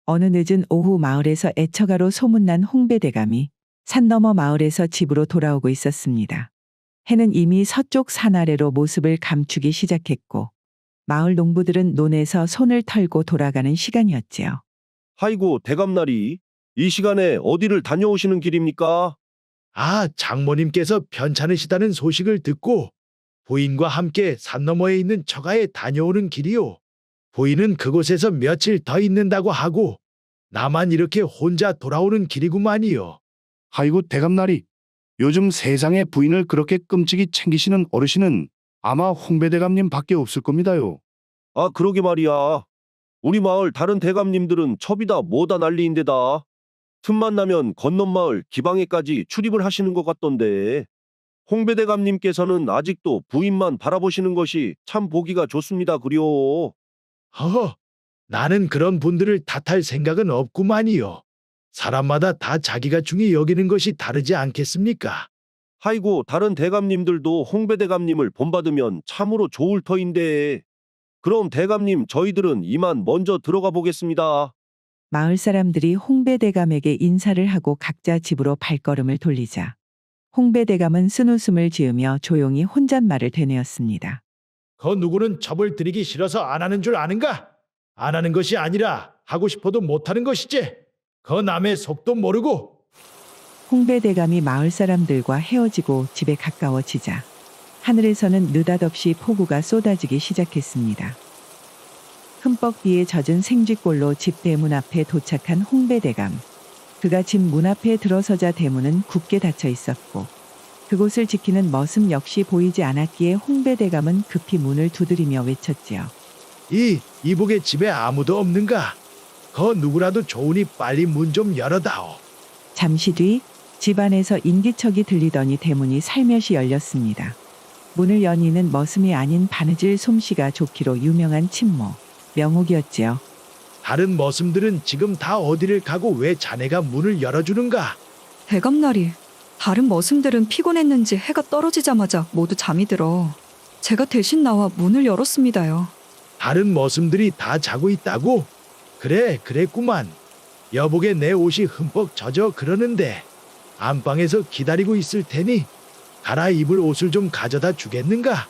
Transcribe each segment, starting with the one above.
어느 늦은 오후 마을에서 애처가로 소문난 홍배대감이 산 너머 마을에서 집으로 돌아오고 있었습니다. 해는 이미 서쪽 산 아래로 모습을 감추기 시작했고 마을 농부들은 논에서 손을 털고 돌아가는 시간이었지요. 아이고, 대감날이 이 시간에 어디를 다녀오시는 길입니까? 아, 장모님께서 편찮으시다는 소식을 듣고 부인과 함께 산 너머에 있는 처가에 다녀오는 길이요. 부인은 그곳에서 며칠 더 있는다고 하고 나만 이렇게 혼자 돌아오는 길이구만이요. 아이고 대감나리, 요즘 세상에 부인을 그렇게 끔찍이 챙기시는 어르신은 아마 홍배대감님 밖에 없을 겁니다요. 아, 그러게 말이야. 우리 마을 다른 대감님들은 첩이다 뭐다 난리인데다. 틈만 나면 건넌 마을 기방에까지 출입을 하시는 것 같던데. 홍배 대감님께서는 아직도 부인만 바라보시는 것이 참 보기가 좋습니다 그려. 허허, 나는 그런 분들을 탓할 생각은 없구만이요. 사람마다 다 자기가 중히 여기는 것이 다르지 않겠습니까? 아이고, 다른 대감님들도 홍배 대감님을 본받으면 참으로 좋을 터인데. 그럼 대감님, 저희들은 이만 먼저 들어가 보겠습니다. 마을 사람들이 홍배대감에게 인사를 하고 각자 집으로 발걸음을 돌리자 홍배대감은 쓴웃음을 지으며 조용히 혼잣말을 되뇌었습니다. 그 누구는 첩을 들이기 싫어서 안 하는 줄 아는가? 안 하는 것이 아니라 하고 싶어도 못하는 것이지. 그 남의 속도 모르고. 홍배대감이 마을 사람들과 헤어지고 집에 가까워지자 하늘에서는 느닷없이 폭우가 쏟아지기 시작했습니다. 흠뻑 비에 젖은 생쥐골로 집 대문 앞에 도착한 홍배대감. 그가 집 문 앞에 들어서자 대문은 굳게 닫혀 있었고 그곳을 지키는 머슴 역시 보이지 않았기에 홍배대감은 급히 문을 두드리며 외쳤지요. 이복의 집에 아무도 없는가? 그 누구라도 좋으니 빨리 문 좀 열어다오. 잠시 뒤 집 안에서 인기척이 들리더니 대문이 살며시 열렸습니다. 문을 연 이는 머슴이 아닌 바느질 솜씨가 좋기로 유명한 친모 명옥이었지요. 다른 머슴들은 지금 다 어디를 가고 왜 자네가 문을 열어주는가? 대감날이, 다른 머슴들은 피곤했는지 해가 떨어지자마자 모두 잠이 들어 제가 대신 나와 문을 열었습니다요. 다른 머슴들이 다 자고 있다고? 그래, 그랬구만. 여복에 내 옷이 흠뻑 젖어 그러는데 안방에서 기다리고 있을 테니 갈아입을 옷을 좀 가져다 주겠는가?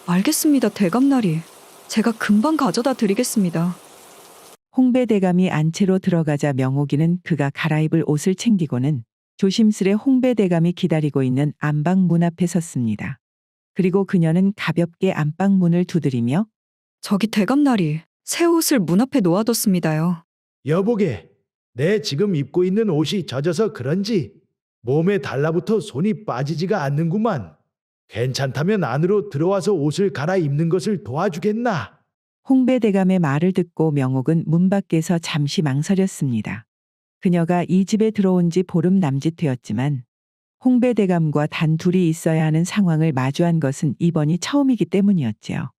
알겠습니다, 대감날이. 제가 금방 가져다 드리겠습니다. 홍배대감이 안채로 들어가자 명옥이는 그가 갈아입을 옷을 챙기고는 조심스레 홍배대감이 기다리고 있는 안방 문 앞에 섰습니다. 그리고 그녀는 가볍게 안방 문을 두드리며 저기 대감날이, 새 옷을 문 앞에 놓아뒀습니다요. 여복에 내 지금 입고 있는 옷이 젖어서 그런지 몸에 달라붙어 손이 빠지지가 않는구만. 괜찮다면 안으로 들어와서 옷을 갈아입는 것을 도와주겠나? 홍배대감의 말을 듣고 명옥은 문 밖에서 잠시 망설였습니다. 그녀가 이 집에 들어온 지 보름 남짓 되었지만 홍배대감과 단 둘이 있어야 하는 상황을 마주한 것은 이번이 처음이기 때문이었지요.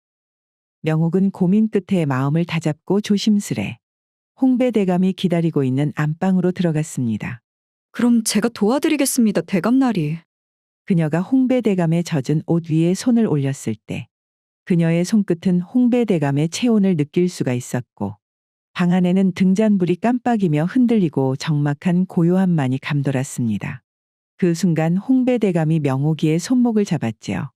명옥은 고민 끝에 마음을 다잡고 조심스레 홍배대감이 기다리고 있는 안방으로 들어갔습니다. 그럼 제가 도와드리겠습니다, 대감날이. 그녀가 홍배대감의 젖은 옷 위에 손을 올렸을 때 그녀의 손끝은 홍배대감의 체온을 느낄 수가 있었고 방 안에는 등잔불이 깜빡이며 흔들리고 적막한 고요함만이 감돌았습니다. 그 순간 홍배대감이 명옥이의 손목을 잡았지요.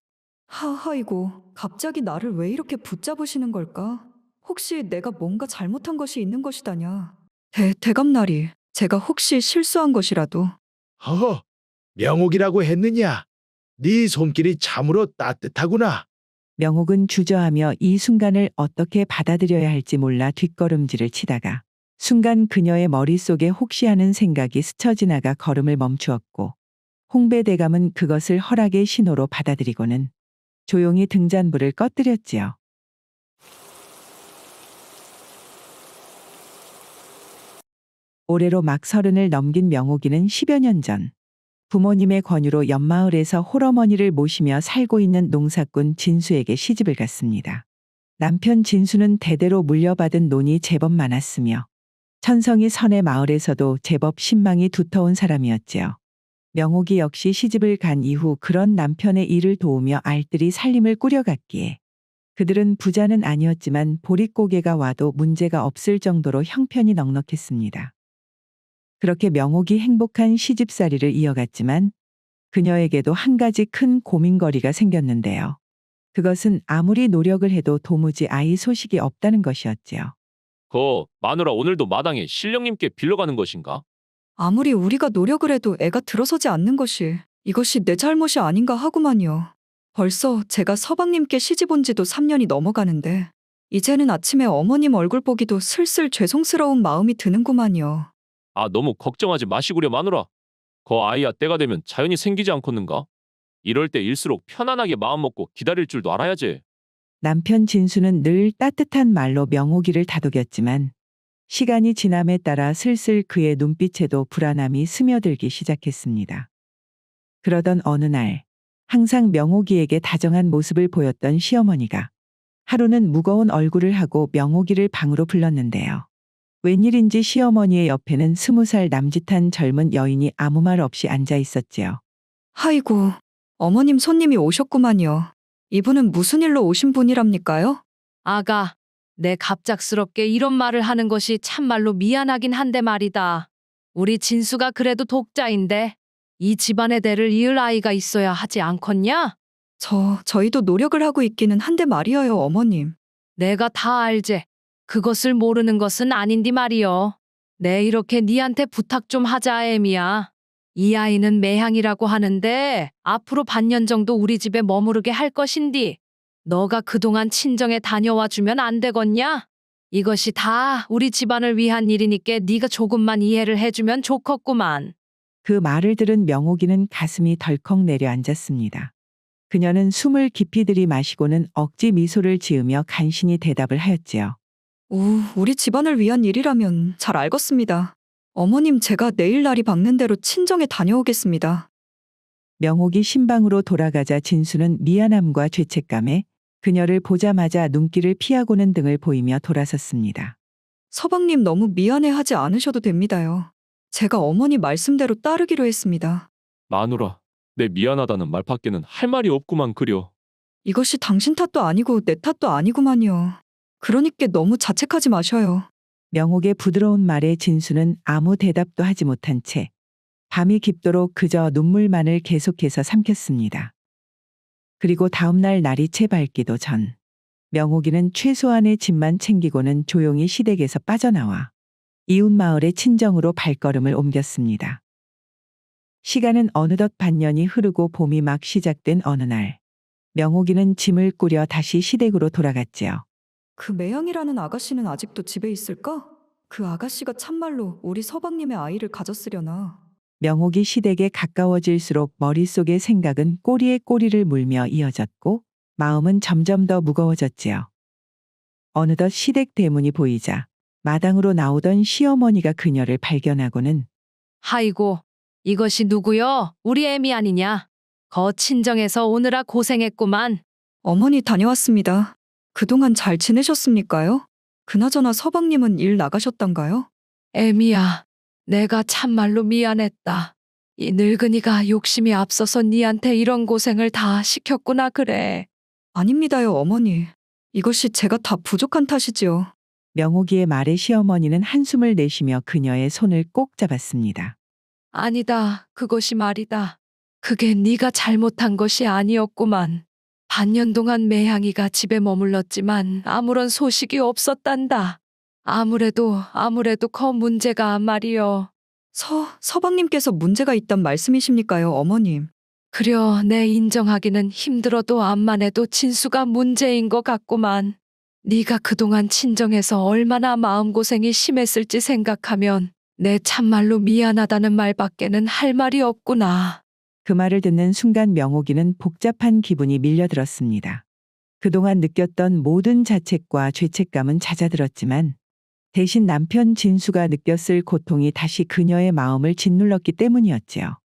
하하이고, 갑자기 나를 왜 이렇게 붙잡으시는 걸까? 혹시 내가 뭔가 잘못한 것이 있는 것이다냐? 대감날이, 제가 혹시 실수한 것이라도. 허허, 명옥이라고 했느냐? 네 손길이 참으로 따뜻하구나. 명옥은 주저하며 이 순간을 어떻게 받아들여야 할지 몰라 뒷걸음질을 치다가 순간 그녀의 머릿속에 혹시 하는 생각이 스쳐 지나가 걸음을 멈추었고 홍배대감은 그것을 허락의 신호로 받아들이고는 조용히 등잔불을 꺼뜨렸지요. 올해로 막 30을 넘긴 명옥이는 10여 년 전 부모님의 권유로 옆마을에서 홀어머니를 모시며 살고 있는 농사꾼 진수에게 시집을 갔습니다. 남편 진수는 대대로 물려받은 논이 제법 많았으며 천성이 선의 마을에서도 제법 신망이 두터운 사람이었지요. 명옥이 역시 시집을 간 이후 그런 남편의 일을 도우며 알뜰히 살림을 꾸려갔기에 그들은 부자는 아니었지만 보릿고개가 와도 문제가 없을 정도로 형편이 넉넉했습니다. 그렇게 명옥이 행복한 시집살이를 이어갔지만 그녀에게도 한 가지 큰 고민거리가 생겼는데요. 그것은 아무리 노력을 해도 도무지 아이 소식이 없다는 것이었지요. 마누라 오늘도 마당에 신령님께 빌려가는 것인가? 아무리 우리가 노력을 해도 애가 들어서지 않는 것이 이것이 내 잘못이 아닌가 하구만요. 벌써 제가 서방님께 시집 온 지도 3년이 넘어가는데 이제는 아침에 어머님 얼굴 보기도 슬슬 죄송스러운 마음이 드는구만요. 아, 너무 걱정하지 마시구려 마누라. 아이야 때가 되면 자연히 생기지 않겠는가? 이럴 때일수록 편안하게 마음 먹고 기다릴 줄도 알아야지. 남편 진수는 늘 따뜻한 말로 명옥이를 다독였지만 시간이 지남에 따라 슬슬 그의 눈빛에도 불안함이 스며들기 시작했습니다. 그러던 어느 날 항상 명옥이에게 다정한 모습을 보였던 시어머니가 하루는 무거운 얼굴을 하고 명옥이를 방으로 불렀는데요. 웬일인지 시어머니의 옆에는 20살 남짓한 젊은 여인이 아무 말 없이 앉아 있었지요. 아이고, 어머님 손님이 오셨구만요. 이분은 무슨 일로 오신 분이랍니까요? 아가, 내 갑작스럽게 이런 말을 하는 것이 참말로 미안하긴 한데 말이다. 우리 진수가 그래도 독자인데 이 집안의 대를 이을 아이가 있어야 하지 않겠냐? 저희도 노력을 하고 있기는 한데 말이어요, 어머님. 내가 다 알제. 그것을 모르는 것은 아닌디 말이여. 내 이렇게 니한테 부탁 좀 하자, 애미야. 이 아이는 매향이라고 하는데 앞으로 반년 정도 우리 집에 머무르게 할 것인디. 너가 그동안 친정에 다녀와 주면 안 되겠냐? 이것이 다 우리 집안을 위한 일이니까 네가 조금만 이해를 해주면 좋겠구만. 그 말을 들은 명옥이는 가슴이 덜컥 내려앉았습니다. 그녀는 숨을 깊이 들이마시고는 억지 미소를 지으며 간신히 대답을 하였지요. 우리 집안을 위한 일이라면 잘 알겠습니다. 어머님, 제가 내일 날이 밝는 대로 친정에 다녀오겠습니다. 명옥이 신방으로 돌아가자 진수는 미안함과 죄책감에 그녀를 보자마자 눈길을 피하고는 등을 보이며 돌아섰습니다. 서방님 너무 미안해하지 않으셔도 됩니다요. 제가 어머니 말씀대로 따르기로 했습니다. 마누라, 내 미안하다는 말밖에는 할 말이 없구만 그려. 이것이 당신 탓도 아니고 내 탓도 아니구만요. 그러니까 너무 자책하지 마셔요. 명옥의 부드러운 말에 진수는 아무 대답도 하지 못한 채 밤이 깊도록 그저 눈물만을 계속해서 삼켰습니다. 그리고 다음날 날이 채 밝기도 전 명옥이는 최소한의 짐만 챙기고는 조용히 시댁에서 빠져나와 이웃 마을의 친정으로 발걸음을 옮겼습니다. 시간은 어느덧 반년이 흐르고 봄이 막 시작된 어느 날 명옥이는 짐을 꾸려 다시 시댁으로 돌아갔지요. 그 매양이라는 아가씨는 아직도 집에 있을까? 그 아가씨가 참말로 우리 서방님의 아이를 가졌으려나. 명옥이 시댁에 가까워질수록 머릿속의 생각은 꼬리에 꼬리를 물며 이어졌고 마음은 점점 더 무거워졌지요. 어느덧 시댁 대문이 보이자 마당으로 나오던 시어머니가 그녀를 발견하고는 아이고, 이것이 누구여? 우리 애미 아니냐? 친정에서 오느라 고생했구만. 어머니 다녀왔습니다. 그동안 잘 지내셨습니까요? 그나저나 서방님은 일 나가셨단가요? 애미야, 내가 참말로 미안했다. 이 늙은이가 욕심이 앞서서 니한테 이런 고생을 다 시켰구나 그래. 아닙니다요, 어머니. 이것이 제가 다 부족한 탓이지요. 명옥이의 말에 시어머니는 한숨을 내쉬며 그녀의 손을 꼭 잡았습니다. 아니다, 그것이 말이다. 그게 네가 잘못한 것이 아니었구만. 반년 동안 매향이가 집에 머물렀지만 아무런 소식이 없었단다. 아무래도 문제가 말이여. 서방님께서 문제가 있단 말씀이십니까요, 어머님? 그려 내 인정하기는 힘들어도 암만 해도 진수가 문제인 것 같구만. 네가 그동안 친정에서 얼마나 마음고생이 심했을지 생각하면 내 참말로 미안하다는 말밖에는 할 말이 없구나. 그 말을 듣는 순간 명옥이는 복잡한 기분이 밀려들었습니다. 그동안 느꼈던 모든 자책과 죄책감은 잦아들었지만 대신 남편 진수가 느꼈을 고통이 다시 그녀의 마음을 짓눌렀기 때문이었지요.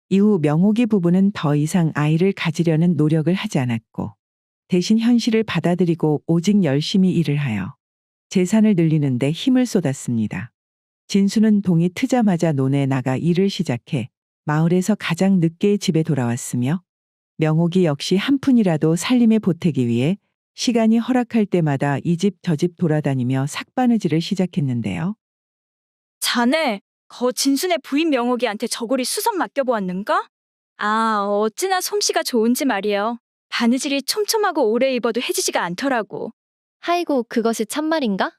이후 명옥이 부부는 더 이상 아이를 가지려는 노력을 하지 않았고 대신 현실을 받아들이고 오직 열심히 일을 하여 재산을 늘리는 데 힘을 쏟았습니다. 진수는 동이 트자마자 논에 나가 일을 시작해 마을에서 가장 늦게 집에 돌아왔으며 명옥이 역시 한 푼이라도 살림에 보태기 위해 시간이 허락할 때마다 이 집 저 집 돌아다니며 삭바느질을 시작했는데요. 자네, 거 진순의 부인 명옥이한테 저고리 수선 맡겨보았는가? 아, 어찌나 솜씨가 좋은지 말이에요. 바느질이 촘촘하고 오래 입어도 해지지가 않더라고. 하이고, 그것이 참말인가?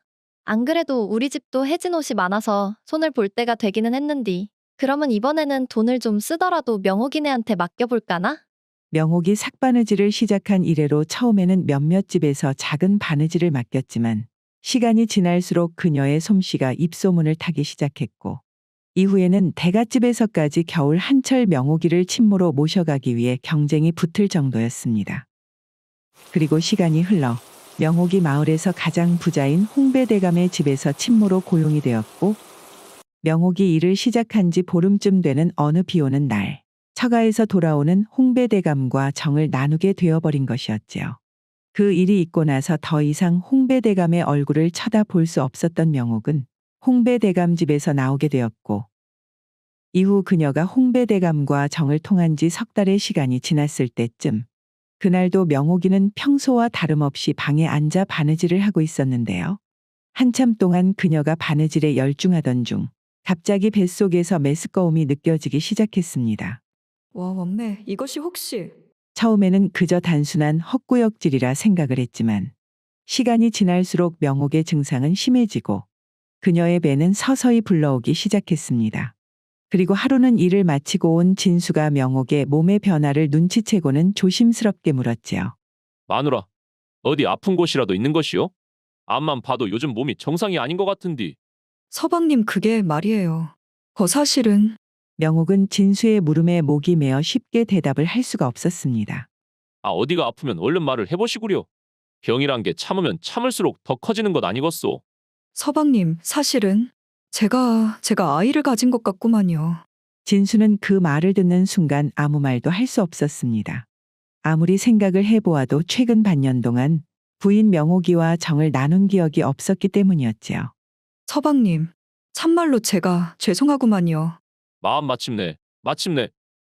안 그래도 우리 집도 해진 옷이 많아서 손을 볼 때가 되기는 했는디. 그러면 이번에는 돈을 좀 쓰더라도 명옥이네한테 맡겨볼까나? 명옥이 삭바느질을 시작한 이래로 처음에는 몇몇 집에서 작은 바느질을 맡겼지만 시간이 지날수록 그녀의 솜씨가 입소문을 타기 시작했고 이후에는 대갓집에서까지 겨울 한철 명옥이를 친모로 모셔가기 위해 경쟁이 붙을 정도였습니다. 그리고 시간이 흘러 명옥이 마을에서 가장 부자인 홍배대감의 집에서 친모로 고용이 되었고 명옥이 일을 시작한 지 보름쯤 되는 어느 비 오는 날 처가에서 돌아오는 홍배대감과 정을 나누게 되어버린 것이었지요. 그 일이 있고 나서 더 이상 홍배대감의 얼굴을 쳐다볼 수 없었던 명옥은 홍배대감 집에서 나오게 되었고 이후 그녀가 홍배대감과 정을 통한 지 석 달의 시간이 지났을 때쯤 그날도 명옥이는 평소와 다름없이 방에 앉아 바느질을 하고 있었는데요. 한참 동안 그녀가 바느질에 열중하던 중 갑자기 뱃속에서 메스꺼움이 느껴지기 시작했습니다. 와, 엄매, 이것이 혹시 처음에는 그저 단순한 헛구역질이라 생각을 했지만 시간이 지날수록 명옥의 증상은 심해지고 그녀의 배는 서서히 불러오기 시작했습니다. 그리고 하루는 일을 마치고 온 진수가 명옥의 몸의 변화를 눈치채고는 조심스럽게 물었지요. 마누라, 어디 아픈 곳이라도 있는 것이요? 앞만 봐도 요즘 몸이 정상이 아닌 것 같은디. 서방님, 그게 말이에요. 거 사실은 명옥은 진수의 물음에 목이 메어 쉽게 대답을 할 수가 없었습니다. 아, 어디가 아프면 얼른 말을 해보시구려. 병이란 게 참으면 참을수록 더 커지는 것 아니겠소? 서방님, 사실은 제가 아이를 가진 것 같구만요. 진수는 그 말을 듣는 순간 아무 말도 할 수 없었습니다. 아무리 생각을 해보아도 최근 반년 동안 부인 명옥이와 정을 나눈 기억이 없었기 때문이었지요. 서방님, 참말로 제가 죄송하구만요. 마음 마침내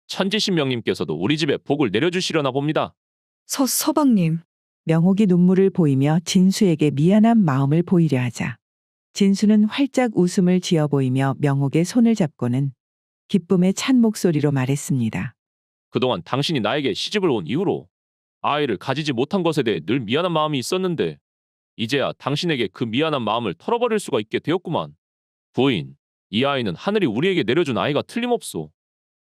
천지신명님께서도 우리 집에 복을 내려주시려나 봅니다. 서방님, 명옥이 눈물을 보이며 진수에게 미안한 마음을 보이려 하자 진수는 활짝 웃음을 지어 보이며 명옥의 손을 잡고는 기쁨에 찬 목소리로 말했습니다. 그동안 당신이 나에게 시집을 온 이후로 아이를 가지지 못한 것에 대해 늘 미안한 마음이 있었는데 이제야 당신에게 그 미안한 마음을 털어버릴 수가 있게 되었구만. 부인, 이 아이는 하늘이 우리에게 내려준 아이가 틀림없소.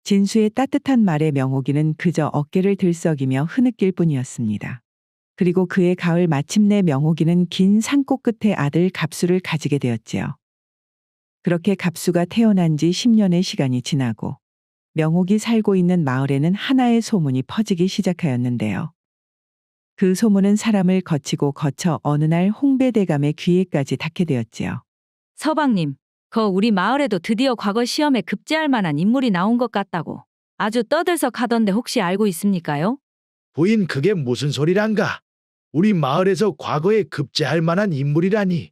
진수의 따뜻한 말에 명옥이는 그저 어깨를 들썩이며 흐느낄 뿐이었습니다. 그리고 그해 가을 마침내 명옥이는 긴 산꽃 끝에 아들 갑수를 가지게 되었지요. 그렇게 갑수가 태어난 지 10년의 시간이 지나고 명옥이 살고 있는 마을에는 하나의 소문이 퍼지기 시작하였는데요. 그 소문은 사람을 거쳐 어느 날 홍배대감의 귀에까지 닿게 되었지요. 서방님, 우리 마을에도 드디어 과거 시험에 급제할 만한 인물이 나온 것 같다고 아주 떠들썩하던데 혹시 알고 있습니까요? 부인, 그게 무슨 소리란가? 우리 마을에서 과거에 급제할 만한 인물이라니.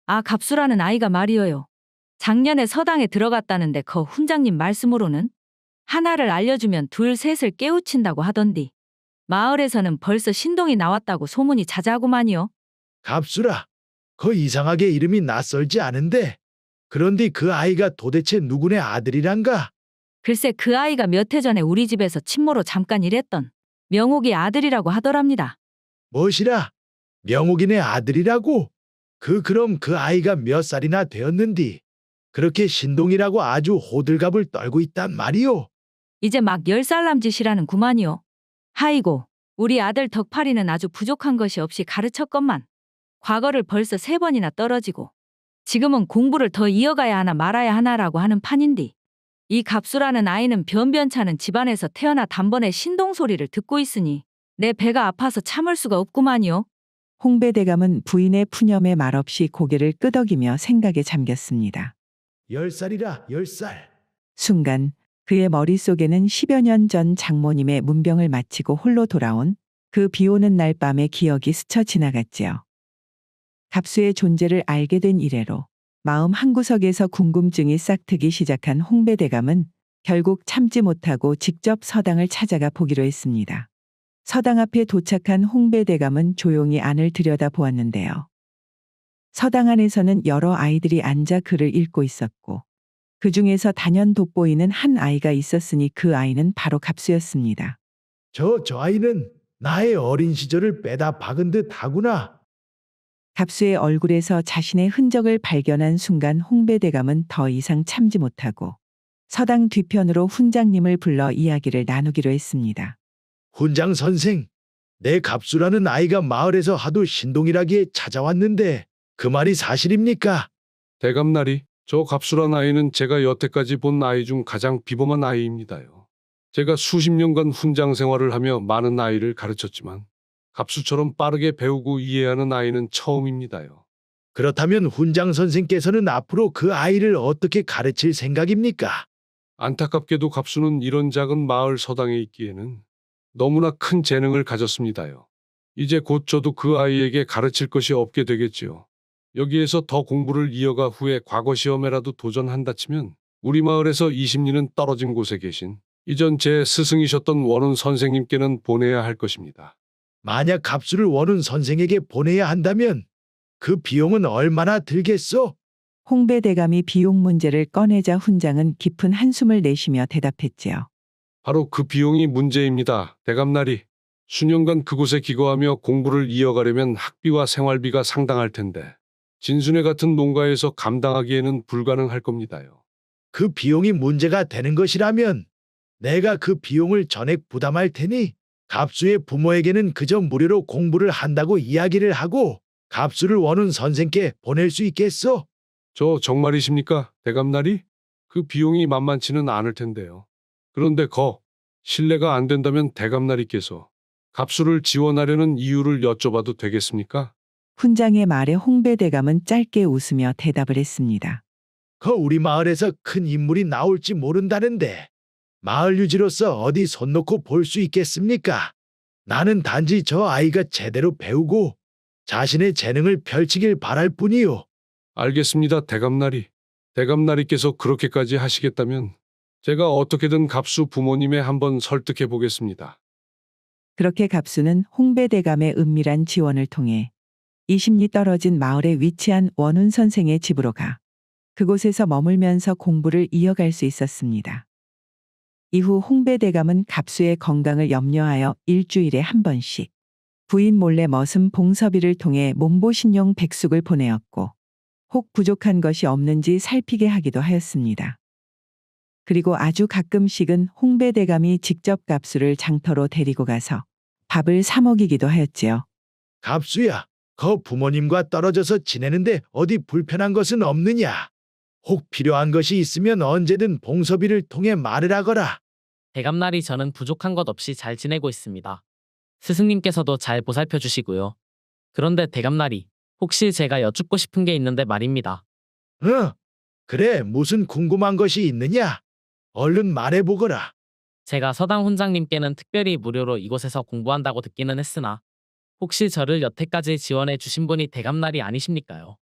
아, 갑수라는 아이가 말이어요. 작년에 서당에 들어갔다는데 훈장님 말씀으로는 하나를 알려주면 둘 셋을 깨우친다고 하던디. 마을에서는 벌써 신동이 나왔다고 소문이 자자하구만요. 갑수라, 이상하게 이름이 낯설지 않은데. 그런데 그 아이가 도대체 누구네 아들이란가? 글쎄, 그 아이가 몇 해 전에 우리 집에서 친모로 잠깐 일했던 명옥이 아들이라고 하더랍니다. 무엇이라? 명옥이네 아들이라고? 그럼 그 아이가 몇 살이나 되었는디? 그렇게 신동이라고 아주 호들갑을 떨고 있단 말이오. 이제 막 10살 남짓이라는 구만이요. 하이고, 우리 아들 덕팔이는 아주 부족한 것이 없이 가르쳤건만 과거를 벌써 3번이나 떨어지고 지금은 공부를 더 이어가야 하나 말아야 하나라고 하는 판인디. 이 갑수라는 아이는 변변찮은 집안에서 태어나 단번에 신동 소리를 듣고 있으니 내 배가 아파서 참을 수가 없구만요. 홍배대감은 부인의 푸념에 말없이 고개를 끄덕이며 생각에 잠겼습니다. 10살이라 10살. 순간 그의 머릿속에는 10여 년 전 장모님의 문병을 마치고 홀로 돌아온 그 비오는 날 밤의 기억이 스쳐 지나갔지요. 갑수의 존재를 알게 된 이래로 마음 한구석에서 궁금증이 싹트기 시작한 홍배대감은 결국 참지 못하고 직접 서당을 찾아가 보기로 했습니다. 서당 앞에 도착한 홍배대감은 조용히 안을 들여다보았는데요. 서당 안에서는 여러 아이들이 앉아 글을 읽고 있었고 그 중에서 단연 돋보이는 한 아이가 있었으니 그 아이는 바로 갑수였습니다. 저 아이는 나의 어린 시절을 빼다 박은 듯 하구나. 갑수의 얼굴에서 자신의 흔적을 발견한 순간 홍배대감은 더 이상 참지 못하고 서당 뒤편으로 훈장님을 불러 이야기를 나누기로 했습니다. 훈장 선생, 내 갑수라는 아이가 마을에서 하도 신동이라기에 찾아왔는데 그 말이 사실입니까? 대감나리, 저 갑수란 아이는 제가 여태까지 본 아이 중 가장 비범한 아이입니다요. 제가 수십 년간 훈장 생활을 하며 많은 아이를 가르쳤지만 갑수처럼 빠르게 배우고 이해하는 아이는 처음입니다요. 그렇다면 훈장 선생께서는 앞으로 그 아이를 어떻게 가르칠 생각입니까? 안타깝게도 갑수는 이런 작은 마을 서당에 있기에는 너무나 큰 재능을 가졌습니다요. 이제 곧 저도 그 아이에게 가르칠 것이 없게 되겠지요. 여기에서 더 공부를 이어가 후에 과거 시험에라도 도전한다 치면 우리 마을에서 20리는 떨어진 곳에 계신 이전 제 스승이셨던 원훈 선생님께는 보내야 할 것입니다. 만약 갑수를 원훈 선생에게 보내야 한다면 그 비용은 얼마나 들겠소? 홍배대감이 비용 문제를 꺼내자 훈장은 깊은 한숨을 내쉬며 대답했지요. 바로 그 비용이 문제입니다. 대감나리, 수년간 그곳에 기거하며 공부를 이어가려면 학비와 생활비가 상당할 텐데 진순회 같은 농가에서 감당하기에는 불가능할 겁니다요. 그 비용이 문제가 되는 것이라면 내가 그 비용을 전액 부담할 테니 갑수의 부모에게는 그저 무료로 공부를 한다고 이야기를 하고 갑수를 원훈 선생께 보낼 수 있겠소? 저 정말이십니까, 대감나리? 그 비용이 만만치는 않을 텐데요. 그런데 실례가 안 된다면 대감나리께서 갑수를 지원하려는 이유를 여쭤봐도 되겠습니까? 훈장의 말에 홍배대감은 짧게 웃으며 대답을 했습니다. 우리 마을에서 큰 인물이 나올지 모른다는데 마을 유지로서 어디 손 놓고 볼 수 있겠습니까? 나는 단지 저 아이가 제대로 배우고 자신의 재능을 펼치길 바랄 뿐이요. 알겠습니다, 대감나리. 대감나리께서 그렇게까지 하시겠다면 제가 어떻게든 갑수 부모님에 한번 설득해 보겠습니다. 그렇게 갑수는 홍배대감의 은밀한 지원을 통해 20리 떨어진 마을에 위치한 원훈 선생의 집으로 가 그곳에서 머물면서 공부를 이어갈 수 있었습니다. 이후 홍배대감은 갑수의 건강을 염려하여 일주일에 한 번씩 부인 몰래 머슴 봉섭이를 통해 몸보신용 백숙을 보내었고 혹 부족한 것이 없는지 살피게 하기도 하였습니다. 그리고 아주 가끔씩은 홍배대감이 직접 갑수를 장터로 데리고 가서 밥을 사 먹이기도 하였지요. 갑수야, 부모님과 떨어져서 지내는데 어디 불편한 것은 없느냐? 혹 필요한 것이 있으면 언제든 봉섭이를 통해 말을 하거라. 대감나리, 저는 부족한 것 없이 잘 지내고 있습니다. 스승님께서도 잘 보살펴 주시고요. 그런데 대감나리, 혹시 제가 여쭙고 싶은 게 있는데 말입니다. 그래, 무슨 궁금한 것이 있느냐? 얼른 말해보거라. 제가 서당 훈장님께는 특별히 무료로 이곳에서 공부한다고 듣기는 했으나 혹시 저를 여태까지 지원해 주신 분이 대감나리 아니십니까요?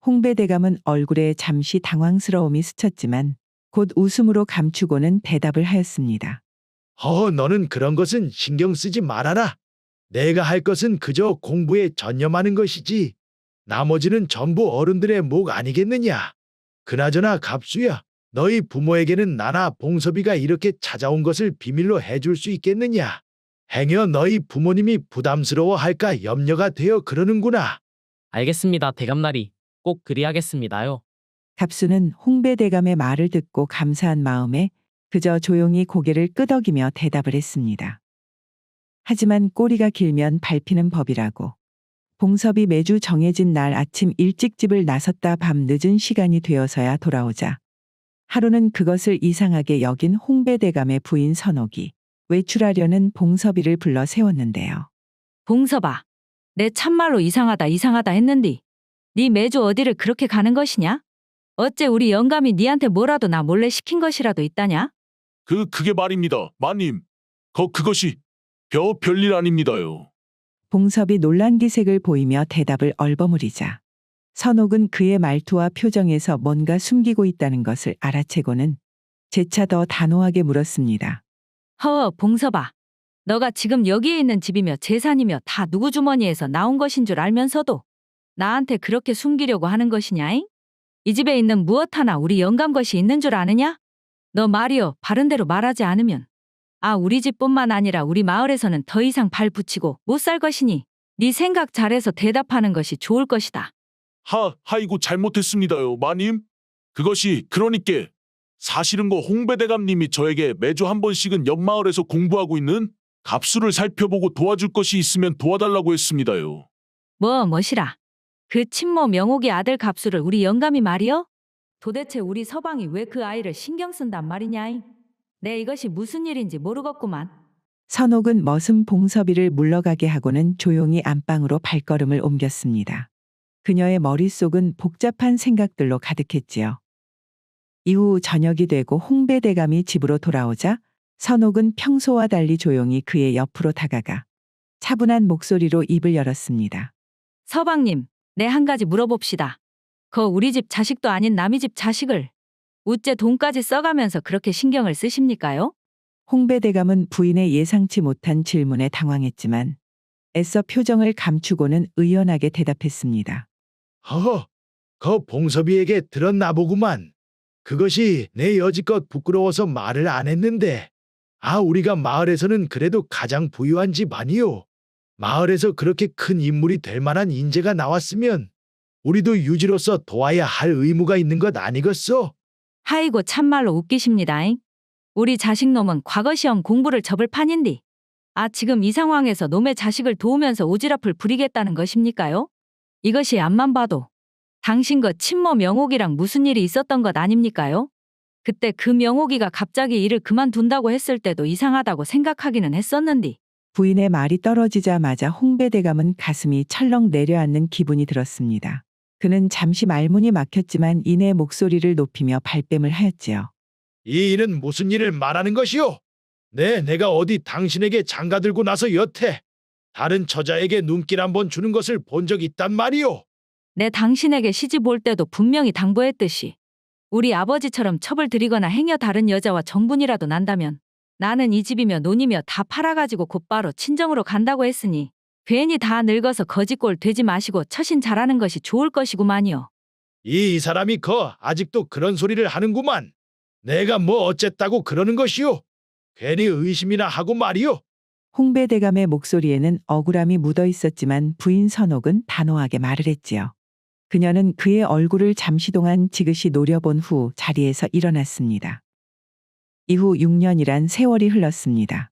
홍배대감은 얼굴에 잠시 당황스러움이 스쳤지만 곧 웃음으로 감추고는 대답을 하였습니다. 너는 그런 것은 신경 쓰지 말아라. 내가 할 것은 그저 공부에 전념하는 것이지. 나머지는 전부 어른들의 목 아니겠느냐. 그나저나 갑수야, 너희 부모에게는 나나 봉섭이가 이렇게 찾아온 것을 비밀로 해줄 수 있겠느냐. 행여 너희 부모님이 부담스러워할까 염려가 되어 그러는구나. 알겠습니다, 대감나리. 꼭 그리하겠습니다요. 갑수는 홍배대감의 말을 듣고 감사한 마음에 그저 조용히 고개를 끄덕이며 대답을 했습니다. 하지만 꼬리가 길면 밟히는 법이라고 봉섭이 매주 정해진 날 아침 일찍 집을 나섰다 밤 늦은 시간이 되어서야 돌아오자 하루는 그것을 이상하게 여긴 홍배대감의 부인 선옥이 외출하려는 봉섭이를 불러 세웠는데요. 봉섭아, 내 참말로 이상하다 했는디. 네 매주 어디를 그렇게 가는 것이냐? 어째 우리 영감이 니한테 뭐라도 나 몰래 시킨 것이라도 있다냐? 그게 말입니다, 마님. 그것이 별일 아닙니다요. 봉섭이 놀란 기색을 보이며 대답을 얼버무리자 선옥은 그의 말투와 표정에서 뭔가 숨기고 있다는 것을 알아채고는 재차 더 단호하게 물었습니다. 봉섭아, 너가 지금 여기에 있는 집이며 재산이며 다 누구 주머니에서 나온 것인 줄 알면서도 나한테 그렇게 숨기려고 하는 것이냐잉? 이 집에 있는 무엇 하나 우리 영감 것이 있는 줄 아느냐? 너 말이여 바른대로 말하지 않으면 우리 집뿐만 아니라 우리 마을에서는 더 이상 발 붙이고 못 살 것이니 네 생각 잘해서 대답하는 것이 좋을 것이다. 하이고 잘못했습니다요, 마님. 그것이 그러니께 사실은 홍배대감님이 저에게 매주 한 번씩은 옆 마을에서 공부하고 있는 갑수를 살펴보고 도와줄 것이 있으면 도와달라고 했습니다요. 뭐시라. 그 친모 명옥의 아들 갑수를 우리 영감이 말이여? 도대체 우리 서방이 왜 그 아이를 신경 쓴단 말이냐잉? 내 이것이 무슨 일인지 모르겠구만. 선옥은 머슴 봉섭이를 물러가게 하고는 조용히 안방으로 발걸음을 옮겼습니다. 그녀의 머릿속은 복잡한 생각들로 가득했지요. 이후 저녁이 되고 홍배대감이 집으로 돌아오자 선옥은 평소와 달리 조용히 그의 옆으로 다가가 차분한 목소리로 입을 열었습니다. 서방님, 내 한 가지 물어봅시다. 우리 집 자식도 아닌 남의 집 자식을 우째 돈까지 써가면서 그렇게 신경을 쓰십니까요? 홍배대감은 부인의 예상치 못한 질문에 당황했지만 애써 표정을 감추고는 의연하게 대답했습니다. 봉섭이에게 들었나 보구만. 그것이 내 여지껏 부끄러워서 말을 안 했는데 우리가 마을에서는 그래도 가장 부유한 집 아니요. 마을에서 그렇게 큰 인물이 될 만한 인재가 나왔으면 우리도 유지로서 도와야 할 의무가 있는 것 아니겠소? 하이고 참말로 웃기십니다잉. 우리 자식놈은 과거 시험 공부를 접을 판인디. 지금 이 상황에서 놈의 자식을 도우면서 오지랖을 부리겠다는 것입니까요? 이것이 앞만 봐도 당신과 친모 명옥이랑 무슨 일이 있었던 것 아닙니까요? 그때 그 명옥이가 갑자기 일을 그만둔다고 했을 때도 이상하다고 생각하기는 했었는디. 부인의 말이 떨어지자마자 홍배대감은 가슴이 철렁 내려앉는 기분이 들었습니다. 그는 잠시 말문이 막혔지만 이내 목소리를 높이며 발뺌을 하였지요. 이 일은 무슨 일을 말하는 것이오? 내가 어디 당신에게 장가 들고 나서 여태 다른 처자에게 눈길 한번 주는 것을 본 적 있단 말이오? 내 당신에게 시집 올 때도 분명히 당부했듯이 우리 아버지처럼 첩을 들이거나 행여 다른 여자와 정분이라도 난다면 나는 이 집이며 논이며 다 팔아가지고 곧바로 친정으로 간다고 했으니 괜히 다 늙어서 거지꼴 되지 마시고 처신 잘하는 것이 좋을 것이구만요. 이 사람이 아직도 그런 소리를 하는구만. 내가 뭐 어쨌다고 그러는 것이오? 괜히 의심이나 하고 말이오. 홍배대감의 목소리에는 억울함이 묻어 있었지만 부인 선옥은 단호하게 말을 했지요. 그녀는 그의 얼굴을 잠시 동안 지그시 노려본 후 자리에서 일어났습니다. 이후 6년이란 세월이 흘렀습니다.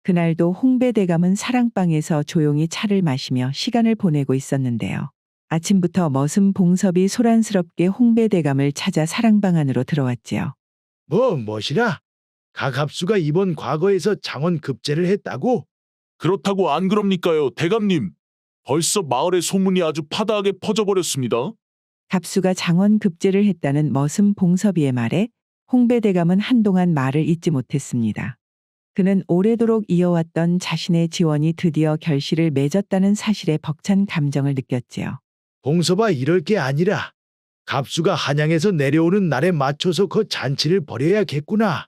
그날도 홍배대감은 사랑방에서 조용히 차를 마시며 시간을 보내고 있었는데요. 아침부터 머슴 봉섭이 소란스럽게 홍배대감을 찾아 사랑방 안으로 들어왔지요. 뭐시라? 가갑수가 이번 과거에서 장원 급제를 했다고? 그렇다고 안 그럽니까요, 대감님? 벌써 마을의 소문이 아주 파다하게 퍼져버렸습니다. 갑수가 장원 급제를 했다는 머슴 봉섭이의 말에 홍배대감은 한동안 말을 잇지 못했습니다. 그는 오래도록 이어왔던 자신의 지원이 드디어 결실을 맺었다는 사실에 벅찬 감정을 느꼈지요. 봉섭아, 이럴 게 아니라 갑수가 한양에서 내려오는 날에 맞춰서 그 잔치를 벌여야겠구나.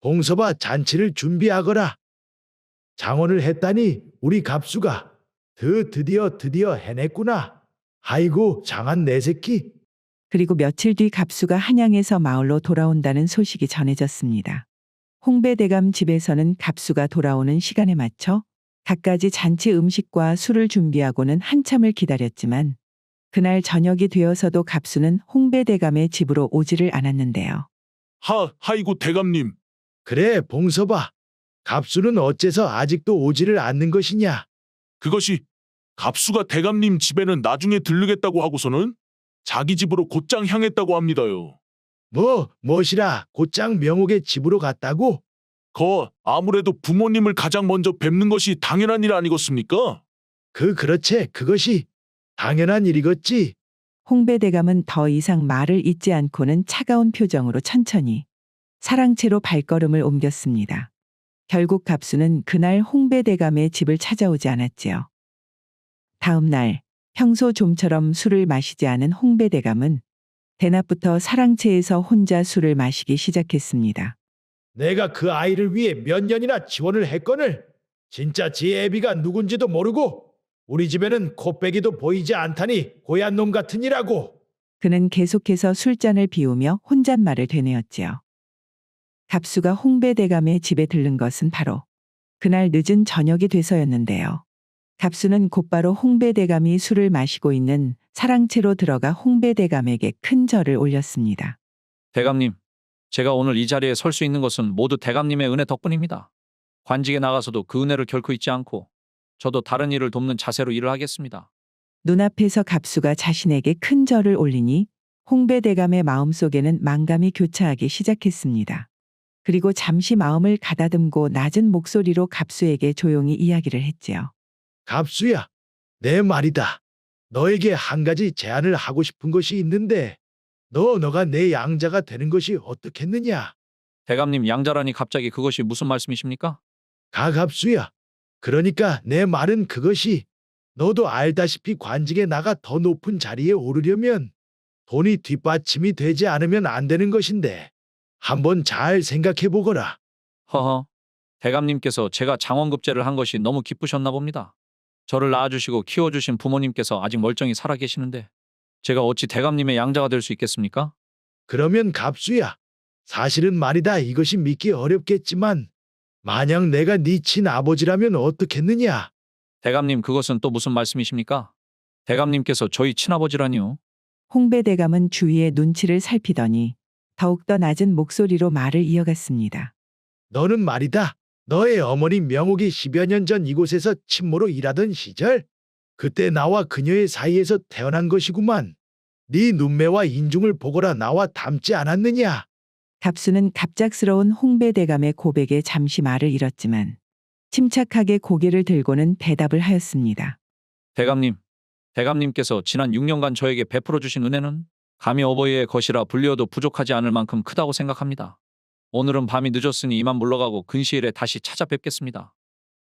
봉섭아, 잔치를 준비하거라. 장원을 했다니 우리 갑수가 드디어 해냈구나. 아이고 장한 내 새끼. 그리고 며칠 뒤 갑수가 한양에서 마을로 돌아온다는 소식이 전해졌습니다. 홍배대감 집에서는 갑수가 돌아오는 시간에 맞춰 갖가지 잔치 음식과 술을 준비하고는 한참을 기다렸지만 그날 저녁이 되어서도 갑수는 홍배대감의 집으로 오지를 않았는데요. 하이고 대감님. 그래 봉섭아. 갑수는 어째서 아직도 오지를 않는 것이냐? 그것이 갑수가 대감님 집에는 나중에 들르겠다고 하고서는 자기 집으로 곧장 향했다고 합니다요. 뭐시라 곧장 명옥의 집으로 갔다고? 아무래도 부모님을 가장 먼저 뵙는 것이 당연한 일 아니겠습니까? 그렇지. 그것이 당연한 일이겠지. 홍배대감은 더 이상 말을 잇지 않고는 차가운 표정으로 천천히 사랑채로 발걸음을 옮겼습니다. 결국 갑수는 그날 홍배대감의 집을 찾아오지 않았지요. 다음 날 평소 좀처럼 술을 마시지 않은 홍배대감은 대낮부터 사랑채에서 혼자 술을 마시기 시작했습니다. 내가 그 아이를 위해 몇 년이나 지원을 했거늘 진짜 지 애비가 누군지도 모르고 우리 집에는 코빼기도 보이지 않다니 고얀 놈 같으니라고. 그는 계속해서 술잔을 비우며 혼잣말을 되뇌었지요. 갑수가 홍배대감의 집에 들른 것은 바로 그날 늦은 저녁이 돼서였는데요. 갑수는 곧바로 홍배대감이 술을 마시고 있는 사랑채로 들어가 홍배대감에게 큰 절을 올렸습니다. 대감님, 제가 오늘 이 자리에 설 수 있는 것은 모두 대감님의 은혜 덕분입니다. 관직에 나가서도 그 은혜를 결코 잊지 않고 저도 다른 일을 돕는 자세로 일을 하겠습니다. 눈앞에서 갑수가 자신에게 큰 절을 올리니 홍배대감의 마음속에는 만감이 교차하기 시작했습니다. 그리고 잠시 마음을 가다듬고 낮은 목소리로 갑수에게 조용히 이야기를 했지요. 갑수야, 내 말이다. 너에게 한 가지 제안을 하고 싶은 것이 있는데 너가 내 양자가 되는 것이 어떻겠느냐? 대감님 양자라니 갑자기 그것이 무슨 말씀이십니까? 갑수야. 그러니까 내 말은 그것이 너도 알다시피 관직에 나가 더 높은 자리에 오르려면 돈이 뒷받침이 되지 않으면 안 되는 것인데 한번 잘 생각해 보거라. 허허, 대감님께서 제가 장원급제를 한 것이 너무 기쁘셨나 봅니다. 저를 낳아주시고 키워주신 부모님께서 아직 멀쩡히 살아계시는데 제가 어찌 대감님의 양자가 될 수 있겠습니까? 그러면 갑수야, 사실은 말이다 이것이 믿기 어렵겠지만 만약 내가 네 친아버지라면 어떻겠느냐? 대감님 그것은 또 무슨 말씀이십니까? 대감님께서 저희 친아버지라니요. 홍배대감은 주위의 눈치를 살피더니 더욱더 낮은 목소리로 말을 이어갔습니다. 너는 말이다. 너의 어머니 명옥이 10여 년 전 이곳에서 친모로 일하던 시절 그때 나와 그녀의 사이에서 태어난 것이구만. 네 눈매와 인중을 보거라 나와 닮지 않았느냐? 갑수는 갑작스러운 홍배대감의 고백에 잠시 말을 잃었지만 침착하게 고개를 들고는 대답을 하였습니다. 대감님, 대감님께서 지난 6년간 저에게 베풀어 주신 은혜는 감히 어버이의 것이라 불리어도 부족하지 않을 만큼 크다고 생각합니다. 오늘은 밤이 늦었으니 이만 물러가고 근시일에 다시 찾아뵙겠습니다.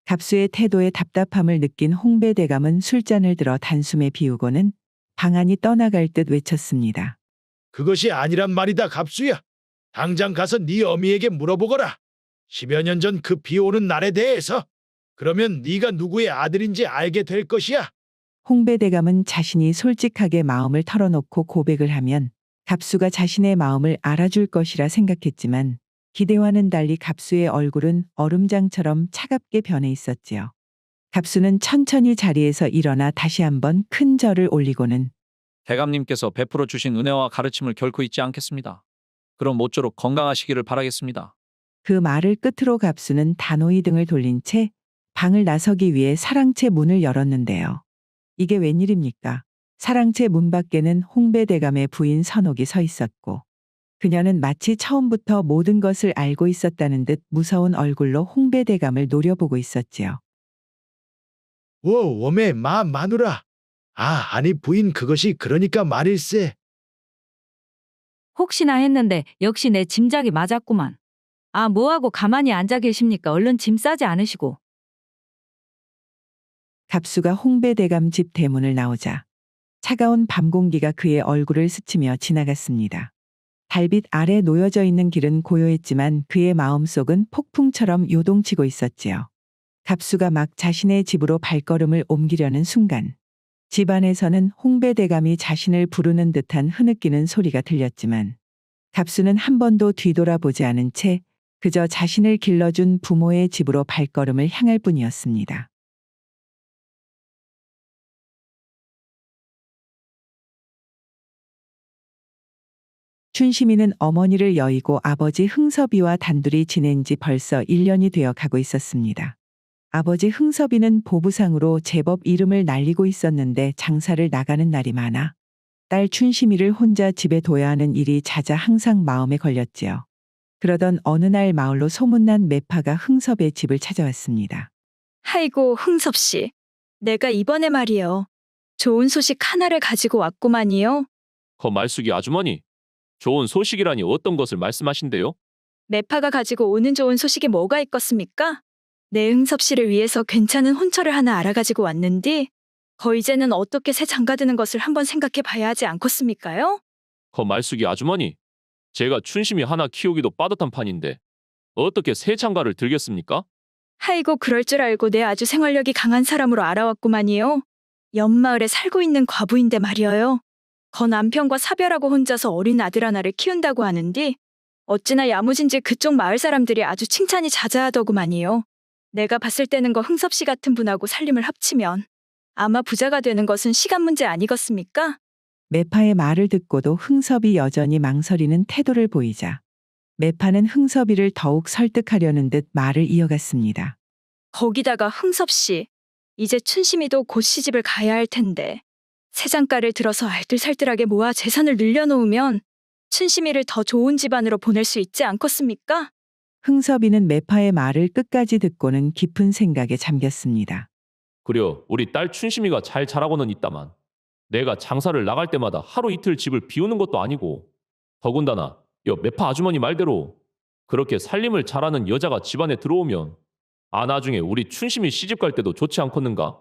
갑수의 태도에 답답함을 느낀 홍배대감은 술잔을 들어 단숨에 비우고는 방안이 떠나갈 듯 외쳤습니다. 그것이 아니란 말이다 갑수야. 당장 가서 네 어미에게 물어보거라. 10여 년 전 그 비 오는 날에 대해서. 그러면 네가 누구의 아들인지 알게 될 것이야. 홍배대감은 자신이 솔직하게 마음을 털어놓고 고백을 하면 갑수가 자신의 마음을 알아줄 것이라 생각했지만 기대와는 달리 갑수의 얼굴은 얼음장처럼 차갑게 변해 있었지요. 갑수는 천천히 자리에서 일어나 다시 한번 큰 절을 올리고는 대감님께서 베풀어 주신 은혜와 가르침을 결코 잊지 않겠습니다. 그럼 모쪼록 건강하시기를 바라겠습니다. 그 말을 끝으로 갑수는 단호히 등을 돌린 채 방을 나서기 위해 사랑채 문을 열었는데요. 이게 웬일입니까? 사랑채 문 밖에는 홍배대감의 부인 선옥이 서 있었고 그녀는 마치 처음부터 모든 것을 알고 있었다는 듯 무서운 얼굴로 홍배대감을 노려보고 있었지요. 워메 마누라. 아니 부인 그것이 그러니까 말일세. 혹시나 했는데 역시 내 짐작이 맞았구만. 아, 뭐하고 가만히 앉아 계십니까? 얼른 짐 싸지 않으시고. 갑수가 홍배대감 집 대문을 나오자 차가운 밤 공기가 그의 얼굴을 스치며 지나갔습니다. 달빛 아래 놓여져 있는 길은 고요했지만 그의 마음속은 폭풍처럼 요동치고 있었지요. 갑수가 막 자신의 집으로 발걸음을 옮기려는 순간 집 안에서는 홍배대감이 자신을 부르는 듯한 흐느끼는 소리가 들렸지만 갑수는 한 번도 뒤돌아보지 않은 채 그저 자신을 길러준 부모의 집으로 발걸음을 향할 뿐이었습니다. 춘심이는 어머니를 여의고 아버지 흥섭이와 단둘이 지낸 지 벌써 1년이 되어 가고 있었습니다. 아버지 흥섭이는 보부상으로 제법 이름을 날리고 있었는데 장사를 나가는 날이 많아 딸 춘심이를 혼자 집에 둬야 하는 일이 잦아 항상 마음에 걸렸지요. 그러던 어느 날 마을로 소문난 매파가 흥섭의 집을 찾아왔습니다. 아이고 흥섭 씨. 내가 이번에 말이요. 좋은 소식 하나를 가지고 왔구만이요. 말숙이 아주머니. 좋은 소식이라니 어떤 것을 말씀하신대요? 매파가 가지고 오는 좋은 소식이 뭐가 있겠습니까? 내 흥섭 씨를 위해서 괜찮은 혼처를 하나 알아가지고 왔는데 이제는 어떻게 새 장가드는 것을 한번 생각해 봐야 하지 않겠습니까요? 말숙이 아주머니. 제가 춘심이 하나 키우기도 빠듯한 판인데 어떻게 새 장가를 들겠습니까? 아이고 그럴 줄 알고 내 아주 생활력이 강한 사람으로 알아왔구만이요. 옆마을에 살고 있는 과부인데 말이어요. 거 남편과 사별하고 혼자서 어린 아들 하나를 키운다고 하는디 어찌나 야무진지 그쪽 마을 사람들이 아주 칭찬이 자자하더구만이요. 내가 봤을 때는 거 흥섭 씨 같은 분하고 살림을 합치면 아마 부자가 되는 것은 시간 문제 아니겠습니까? 매파의 말을 듣고도 흥섭이 여전히 망설이는 태도를 보이자 매파는 흥섭이를 더욱 설득하려는 듯 말을 이어갔습니다. 거기다가 흥섭 씨, 이제 춘심이도 곧 시집을 가야 할 텐데 세장가를 들어서 알뜰살뜰하게 모아 재산을 늘려놓으면 춘심이를 더 좋은 집안으로 보낼 수 있지 않겠습니까? 흥섭이는 매파의 말을 끝까지 듣고는 깊은 생각에 잠겼습니다. 그려 우리 딸 춘심이가 잘 자라고는 있다만 내가 장사를 나갈 때마다 하루 이틀 집을 비우는 것도 아니고 더군다나 매파 아주머니 말대로 그렇게 살림을 잘하는 여자가 집안에 들어오면 나중에 우리 춘심이 시집 갈 때도 좋지 않겠는가?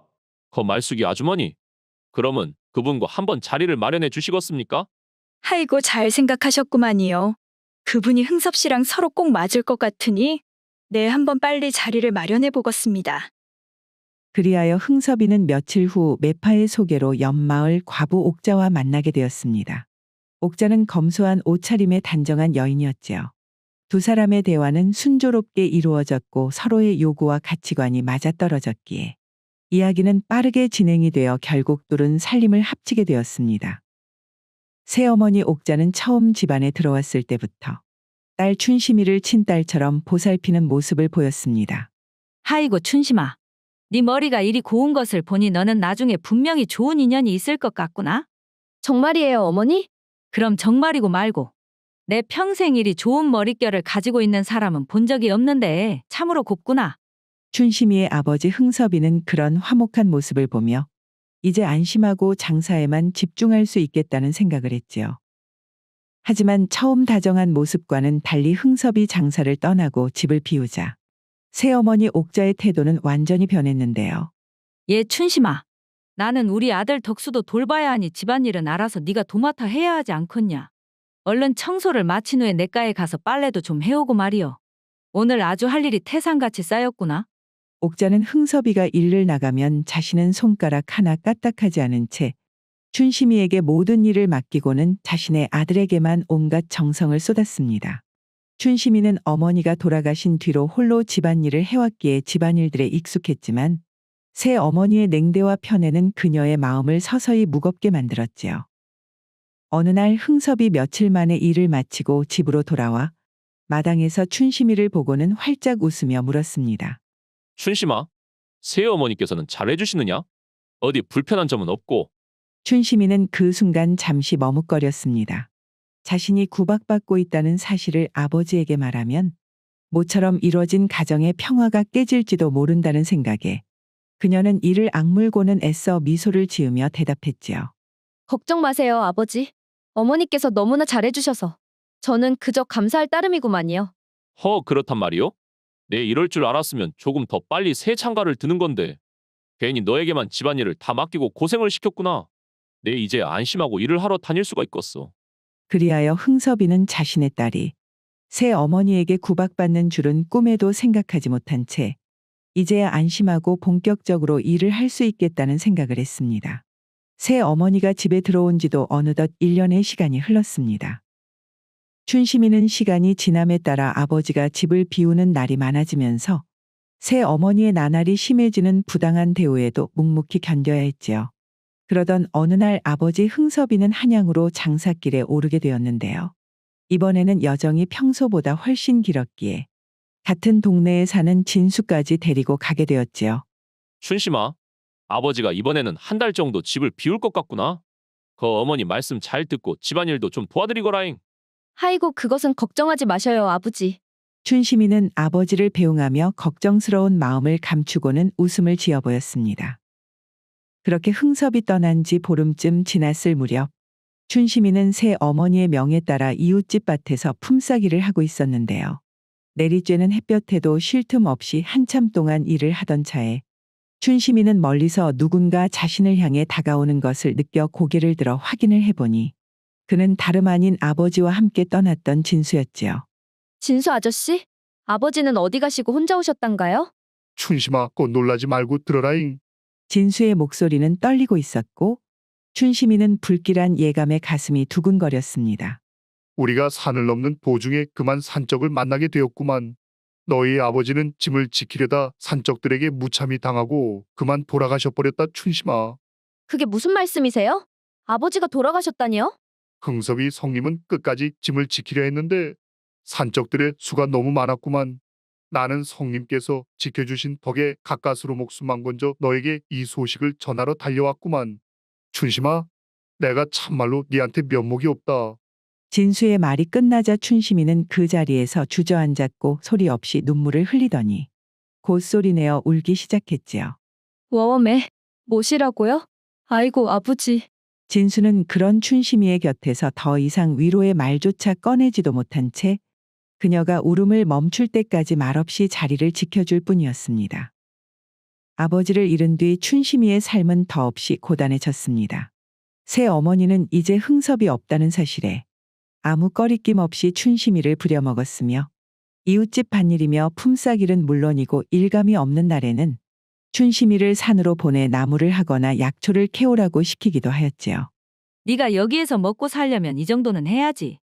거 말숙이 아주머니, 그러면 그분과 한번 자리를 마련해 주시겠습니까? 아이고 잘 생각하셨구만이요. 그분이 흥섭 씨랑 서로 꼭 맞을 것 같으니 네 한번 빨리 자리를 마련해 보겠습니다. 그리하여 흥섭이는 며칠 후 매파의 소개로 옆마을 과부 옥자와 만나게 되었습니다. 옥자는 검소한 옷차림의 단정한 여인이었지요. 두 사람의 대화는 순조롭게 이루어졌고 서로의 요구와 가치관이 맞아떨어졌기에 이야기는 빠르게 진행이 되어 결국 둘은 살림을 합치게 되었습니다. 새어머니 옥자는 처음 집안에 들어왔을 때부터 딸 춘심이를 친딸처럼 보살피는 모습을 보였습니다. 하이고 춘심아. 네 머리가 이리 고운 것을 보니 너는 나중에 분명히 좋은 인연이 있을 것 같구나. 정말이에요, 어머니? 그럼 정말이고 말고. 내 평생 이리 좋은 머릿결을 가지고 있는 사람은 본 적이 없는데 참으로 곱구나. 춘심이의 아버지 흥섭이는 그런 화목한 모습을 보며 이제 안심하고 장사에만 집중할 수 있겠다는 생각을 했지요. 하지만 처음 다정한 모습과는 달리 흥섭이 장사를 떠나고 집을 비우자 새어머니 옥자의 태도는 완전히 변했는데요. 얘 춘심아. 나는 우리 아들 덕수도 돌봐야 하니 집안일은 알아서 네가 도맡아 해야 하지 않겠냐. 얼른 청소를 마친 후에 냇가에 가서 빨래도 좀 해오고 말이여. 오늘 아주 할 일이 태산같이 쌓였구나. 옥자는 흥섭이가 일을 나가면 자신은 손가락 하나 까딱하지 않은 채 춘심이에게 모든 일을 맡기고는 자신의 아들에게만 온갖 정성을 쏟았습니다. 춘심이는 어머니가 돌아가신 뒤로 홀로 집안일을 해왔기에 집안일들에 익숙했지만 새 어머니의 냉대와 편애는 그녀의 마음을 서서히 무겁게 만들었지요. 어느 날 흥섭이 며칠 만에 일을 마치고 집으로 돌아와 마당에서 춘심이를 보고는 활짝 웃으며 물었습니다. 춘심아, 새어머니께서는 잘해주시느냐? 어디 불편한 점은 없고? 춘심이는 그 순간 잠시 머뭇거렸습니다. 자신이 구박받고 있다는 사실을 아버지에게 말하면 모처럼 이뤄진 가정의 평화가 깨질지도 모른다는 생각에 그녀는 이를 악물고는 애써 미소를 지으며 대답했지요. 걱정 마세요, 아버지. 어머니께서 너무나 잘해주셔서 저는 그저 감사할 따름이구만요. 그렇단 말이요? 내 이럴 줄 알았으면 조금 더 빨리 새 창가를 드는 건데 괜히 너에게만 집안일을 다 맡기고 고생을 시켰구나. 내 이제 안심하고 일을 하러 다닐 수가 있겠어. 그리하여 흥섭이는 자신의 딸이 새 어머니에게 구박받는 줄은 꿈에도 생각하지 못한 채 이제야 안심하고 본격적으로 일을 할 수 있겠다는 생각을 했습니다. 새 어머니가 집에 들어온 지도 어느덧 1년의 시간이 흘렀습니다. 춘심이는 시간이 지남에 따라 아버지가 집을 비우는 날이 많아지면서 새 어머니의 나날이 심해지는 부당한 대우에도 묵묵히 견뎌야 했지요. 그러던 어느 날 아버지 흥섭이는 한양으로 장사길에 오르게 되었는데요. 이번에는 여정이 평소보다 훨씬 길었기에 같은 동네에 사는 진수까지 데리고 가게 되었지요. 춘심아, 아버지가 이번에는 한 달 정도 집을 비울 것 같구나. 어머니 말씀 잘 듣고 집안일도 좀 도와드리거라잉. 아이고 그것은 걱정하지 마셔요, 아버지. 춘심이는 아버지를 배웅하며 걱정스러운 마음을 감추고는 웃음을 지어 보였습니다. 그렇게 흥섭이 떠난 지 보름쯤 지났을 무렵 춘심이는 새 어머니의 명에 따라 이웃집 밭에서 품삯일을 하고 있었는데요. 내리쬐는 햇볕에도 쉴 틈 없이 한참 동안 일을 하던 차에 춘심이는 멀리서 누군가 자신을 향해 다가오는 것을 느껴 고개를 들어 확인을 해보니 그는 다름 아닌 아버지와 함께 떠났던 진수였지요. 진수 아저씨? 아버지는 어디 가시고 혼자 오셨단가요? 춘심아, 꼭 놀라지 말고 들어라잉. 진수의 목소리는 떨리고 있었고 춘심이는 불길한 예감에 가슴이 두근거렸습니다. 우리가 산을 넘는 도중에 그만 산적을 만나게 되었구만. 너희 아버지는 짐을 지키려다 산적들에게 무참히 당하고 그만 돌아가셔버렸다, 춘심아. 그게 무슨 말씀이세요? 아버지가 돌아가셨다니요? 흥섭이 성님은 끝까지 짐을 지키려 했는데 산적들의 수가 너무 많았구만. 나는 성님께서 지켜주신 덕에 가까스로 목숨만 건져 너에게 이 소식을 전하러 달려왔구만. 춘심아, 내가 참말로 네한테 면목이 없다. 진수의 말이 끝나자 춘심이는 그 자리에서 주저앉았고 소리 없이 눈물을 흘리더니 곧 소리내어 울기 시작했지요. 워엄에 뭐시라고요? 아이고 아버지. 진수는 그런 춘심이의 곁에서 더 이상 위로의 말조차 꺼내지도 못한 채 그녀가 울음을 멈출 때까지 말없이 자리를 지켜줄 뿐이었습니다. 아버지를 잃은 뒤 춘심이의 삶은 더없이 고단해졌습니다. 새 어머니는 이제 흥섭이 없다는 사실에 아무 꺼리낌 없이 춘심이를 부려먹었으며 이웃집 밭일이며 품삯일은 물론이고 일감이 없는 날에는 춘심이를 산으로 보내 나무를 하거나 약초를 캐오라고 시키기도 하였지요. 네가 여기에서 먹고 살려면 이 정도는 해야지.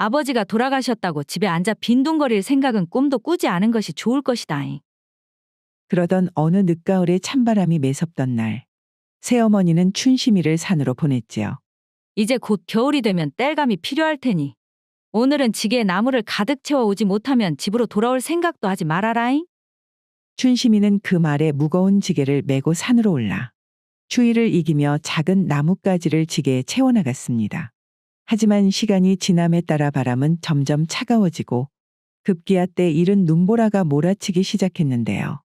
아버지가 돌아가셨다고 집에 앉아 빈둥거릴 생각은 꿈도 꾸지 않은 것이 좋을 것이다잉. 그러던 어느 늦가을에 찬바람이 매섭던 날, 새어머니는 춘심이를 산으로 보냈지요. 이제 곧 겨울이 되면 땔감이 필요할 테니 오늘은 지게에 나무를 가득 채워 오지 못하면 집으로 돌아올 생각도 하지 말아라잉. 춘심이는 그 말에 무거운 지게를 메고 산으로 올라 추위를 이기며 작은 나뭇가지를 지게에 채워나갔습니다. 하지만 시간이 지남에 따라 바람은 점점 차가워지고 급기야 때 이른 눈보라가 몰아치기 시작했는데요.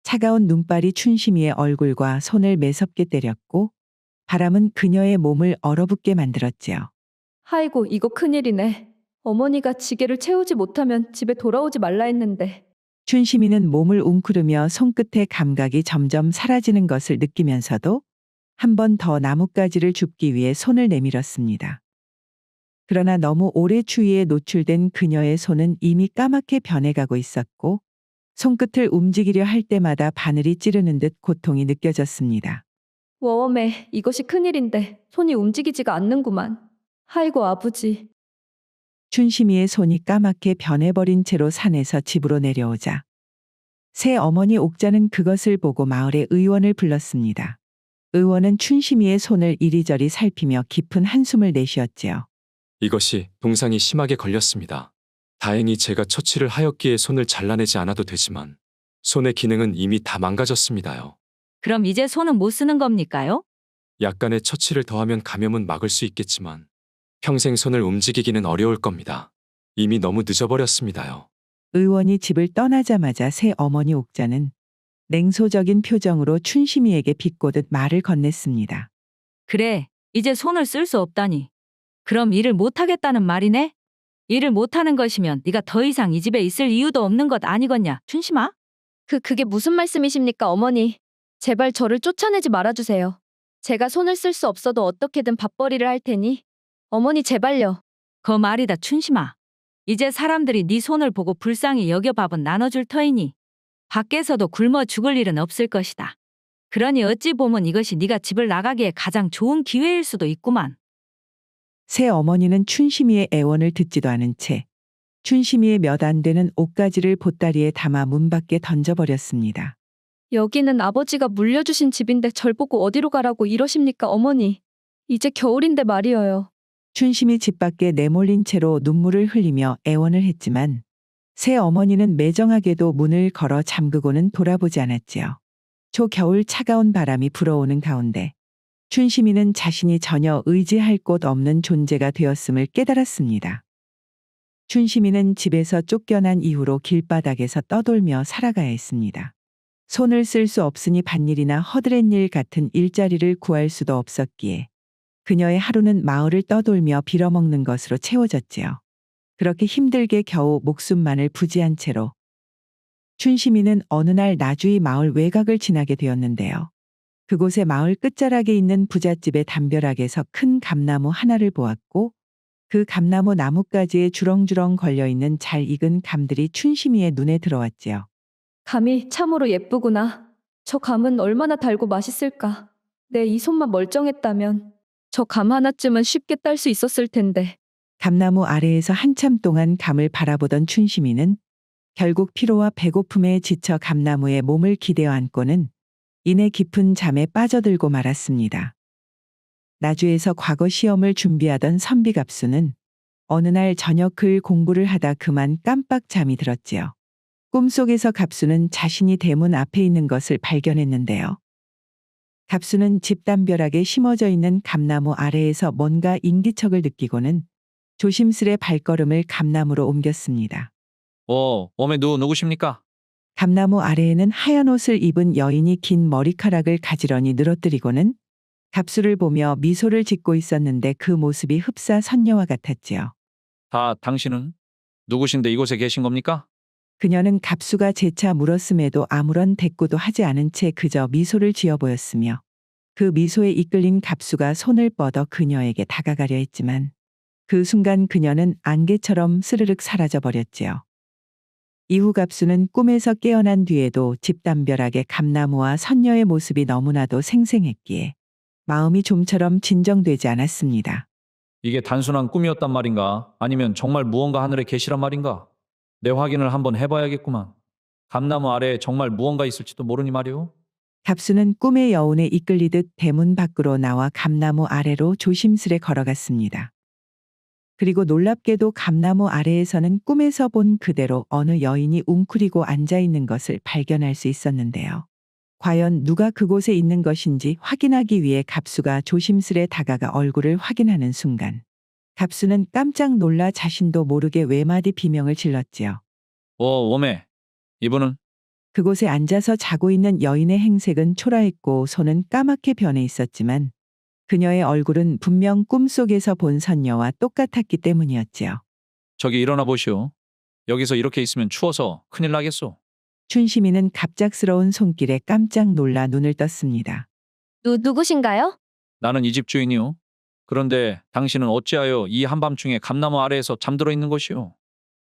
차가운 눈발이 춘심이의 얼굴과 손을 매섭게 때렸고 바람은 그녀의 몸을 얼어붙게 만들었지요. 아이고 이거 큰일이네. 어머니가 지게를 채우지 못하면 집에 돌아오지 말라 했는데. 춘심이는 몸을 웅크르며 손끝의 감각이 점점 사라지는 것을 느끼면서도 한 번 더 나뭇가지를 줍기 위해 손을 내밀었습니다. 그러나 너무 오래 추위에 노출된 그녀의 손은 이미 까맣게 변해가고 있었고 손끝을 움직이려 할 때마다 바늘이 찌르는 듯 고통이 느껴졌습니다. 워엄에 이것이 큰일인데 손이 움직이지가 않는구만. 아이고 아버지. 춘심이의 손이 까맣게 변해버린 채로 산에서 집으로 내려오자 새 어머니 옥자는 그것을 보고 마을의 의원을 불렀습니다. 의원은 춘심이의 손을 이리저리 살피며 깊은 한숨을 내쉬었지요. 이것이 동상이 심하게 걸렸습니다. 다행히 제가 처치를 하였기에 손을 잘라내지 않아도 되지만 손의 기능은 이미 다 망가졌습니다요. 그럼 이제 손은 못 쓰는 겁니까요? 약간의 처치를 더하면 감염은 막을 수 있겠지만 평생 손을 움직이기는 어려울 겁니다. 이미 너무 늦어버렸습니다요. 의원이 집을 떠나자마자 새 어머니 옥자는 냉소적인 표정으로 춘심이에게 비꼬듯 말을 건넸습니다. 그래, 이제 손을 쓸 수 없다니. 그럼 일을 못하겠다는 말이네? 일을 못하는 것이면 네가 더 이상 이 집에 있을 이유도 없는 것 아니겠냐, 춘심아? 그게 무슨 말씀이십니까, 어머니? 제발 저를 쫓아내지 말아주세요. 제가 손을 쓸 수 없어도 어떻게든 밥벌이를 할 테니. 어머니 제발요. 그 말이다, 춘심아. 이제 사람들이 네 손을 보고 불쌍히 여겨 밥은 나눠줄 터이니 밖에서도 굶어 죽을 일은 없을 것이다. 그러니 어찌 보면 이것이 네가 집을 나가기에 가장 좋은 기회일 수도 있구만. 새 어머니는 춘심이의 애원을 듣지도 않은 채 춘심이의 몇 안 되는 옷가지를 보따리에 담아 문 밖에 던져버렸습니다. 여기는 아버지가 물려주신 집인데 절 보고 어디로 가라고 이러십니까 어머니. 이제 겨울인데 말이어요. 춘심이 집 밖에 내몰린 채로 눈물을 흘리며 애원을 했지만 새 어머니는 매정하게도 문을 걸어 잠그고는 돌아보지 않았지요. 초겨울 차가운 바람이 불어오는 가운데 춘심이는 자신이 전혀 의지할 곳 없는 존재가 되었음을 깨달았습니다. 춘심이는 집에서 쫓겨난 이후로 길바닥에서 떠돌며 살아가야 했습니다. 손을 쓸 수 없으니 밭일이나 허드렛일 같은 일자리를 구할 수도 없었기에 그녀의 하루는 마을을 떠돌며 빌어먹는 것으로 채워졌지요. 그렇게 힘들게 겨우 목숨만을 부지한 채로 춘심이는 어느 날 나주이 마을 외곽을 지나게 되었는데요. 그곳에 마을 끝자락에 있는 부잣집의 담벼락에서 큰 감나무 하나를 보았고 그 감나무 나뭇가지에 주렁주렁 걸려있는 잘 익은 감들이 춘심이의 눈에 들어왔지요. 감이 참으로 예쁘구나. 저 감은 얼마나 달고 맛있을까. 내 이 손만 멀쩡했다면 저 감 하나쯤은 쉽게 딸 수 있었을 텐데. 감나무 아래에서 한참 동안 감을 바라보던 춘심이는 결국 피로와 배고픔에 지쳐 감나무에 몸을 기대어 앉고는 이내 깊은 잠에 빠져들고 말았습니다. 나주에서 과거 시험을 준비하던 선비갑수는 어느 날 저녁 글 공부를 하다 그만 깜빡 잠이 들었지요. 꿈속에서 갑수는 자신이 대문 앞에 있는 것을 발견했는데요. 갑수는 집담벼락에 심어져 있는 감나무 아래에서 뭔가 인기척을 느끼고는 조심스레 발걸음을 감나무로 옮겼습니다. 웜에 누구십니까? 감나무 아래에는 하얀 옷을 입은 여인이 긴 머리카락을 가지런히 늘어뜨리고는 갑수를 보며 미소를 짓고 있었는데 그 모습이 흡사 선녀와 같았지요. 당신은 누구신데 이곳에 계신 겁니까? 그녀는 갑수가 재차 물었음에도 아무런 대꾸도 하지 않은 채 그저 미소를 지어 보였으며 그 미소에 이끌린 갑수가 손을 뻗어 그녀에게 다가가려 했지만 그 순간 그녀는 안개처럼 스르륵 사라져 버렸지요. 이후 갑수는 꿈에서 깨어난 뒤에도 집담벼락의 감나무와 선녀의 모습이 너무나도 생생했기에 마음이 좀처럼 진정되지 않았습니다. 이게 단순한 꿈이었단 말인가? 아니면 정말 무언가 하늘에 계시란 말인가? 내 확인을 한번 해봐야겠구만. 감나무 아래에 정말 무언가 있을지도 모르니 말이오. 갑수는 꿈의 여운에 이끌리듯 대문 밖으로 나와 감나무 아래로 조심스레 걸어갔습니다. 그리고 놀랍게도 감나무 아래에서는 꿈에서 본 그대로 어느 여인이 웅크리고 앉아 있는 것을 발견할 수 있었는데요. 과연 누가 그곳에 있는 것인지 확인하기 위해 갑수가 조심스레 다가가 얼굴을 확인하는 순간 갑수는 깜짝 놀라 자신도 모르게 외마디 비명을 질렀지요. 웜에 이분은? 그곳에 앉아서 자고 있는 여인의 행색은 초라했고 손은 까맣게 변해 있었지만 그녀의 얼굴은 분명 꿈속에서 본 선녀와 똑같았기 때문이었지요. 저기 일어나 보시오. 여기서 이렇게 있으면 추워서 큰일 나겠소. 춘심이는 갑작스러운 손길에 깜짝 놀라 눈을 떴습니다. 누구신가요? 나는 이 집 주인이오. 그런데 당신은 어찌하여 이 한밤중에 감나무 아래에서 잠들어 있는 것이오?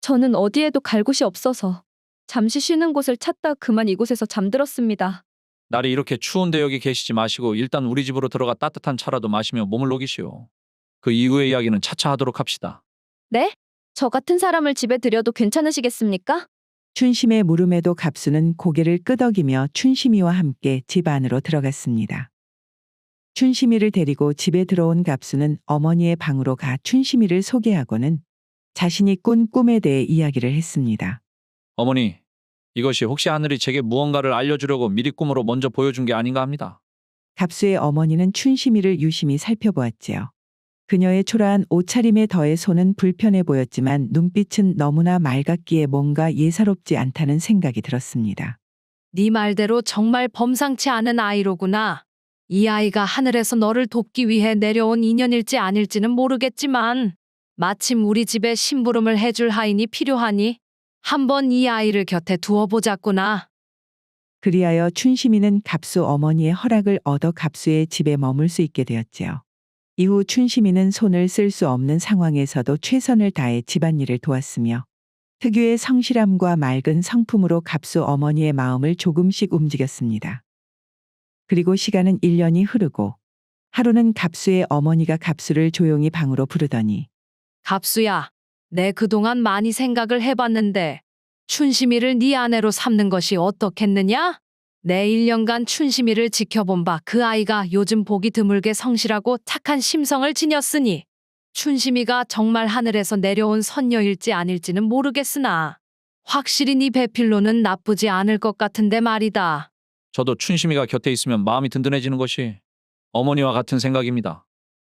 저는 어디에도 갈 곳이 없어서 잠시 쉬는 곳을 찾다 그만 이곳에서 잠들었습니다. 날이 이렇게 추운데 여기 계시지 마시고 일단 우리 집으로 들어가 따뜻한 차라도 마시며 몸을 녹이시오. 그 이후의 이야기는 차차 하도록 합시다. 네? 저 같은 사람을 집에 들여도 괜찮으시겠습니까? 춘심의 물음에도 갑수는 고개를 끄덕이며 춘심이와 함께 집 안으로 들어갔습니다. 춘심이를 데리고 집에 들어온 갑수는 어머니의 방으로 가 춘심이를 소개하고는 자신이 꾼 꿈에 대해 이야기를 했습니다. 어머니, 이것이 혹시 하늘이 제게 무언가를 알려주려고 미리 꿈으로 먼저 보여준 게 아닌가 합니다. 갑수의 어머니는 춘심이를 유심히 살펴보았지요. 그녀의 초라한 옷차림에 더해 손은 불편해 보였지만 눈빛은 너무나 맑았기에 뭔가 예사롭지 않다는 생각이 들었습니다. 네 말대로 정말 범상치 않은 아이로구나. 이 아이가 하늘에서 너를 돕기 위해 내려온 인연일지 아닐지는 모르겠지만 마침 우리 집에 심부름을 해줄 하인이 필요하니 한번 이 아이를 곁에 두어보자꾸나. 그리하여 춘심이는 갑수 어머니의 허락을 얻어 갑수의 집에 머물 수 있게 되었지요. 이후 춘심이는 손을 쓸 수 없는 상황에서도 최선을 다해 집안일을 도왔으며 특유의 성실함과 맑은 성품으로 갑수 어머니의 마음을 조금씩 움직였습니다. 그리고 시간은 1년이 흐르고 하루는 갑수의 어머니가 갑수를 조용히 방으로 부르더니 갑수야, 내 그동안 많이 생각을 해봤는데 춘심이를 네 아내로 삼는 것이 어떻겠느냐? 내 1년간 춘심이를 지켜본 바 그 아이가 요즘 보기 드물게 성실하고 착한 심성을 지녔으니 춘심이가 정말 하늘에서 내려온 선녀일지 아닐지는 모르겠으나 확실히 네 배필로는 나쁘지 않을 것 같은데 말이다. 저도 춘심이가 곁에 있으면 마음이 든든해지는 것이 어머니와 같은 생각입니다.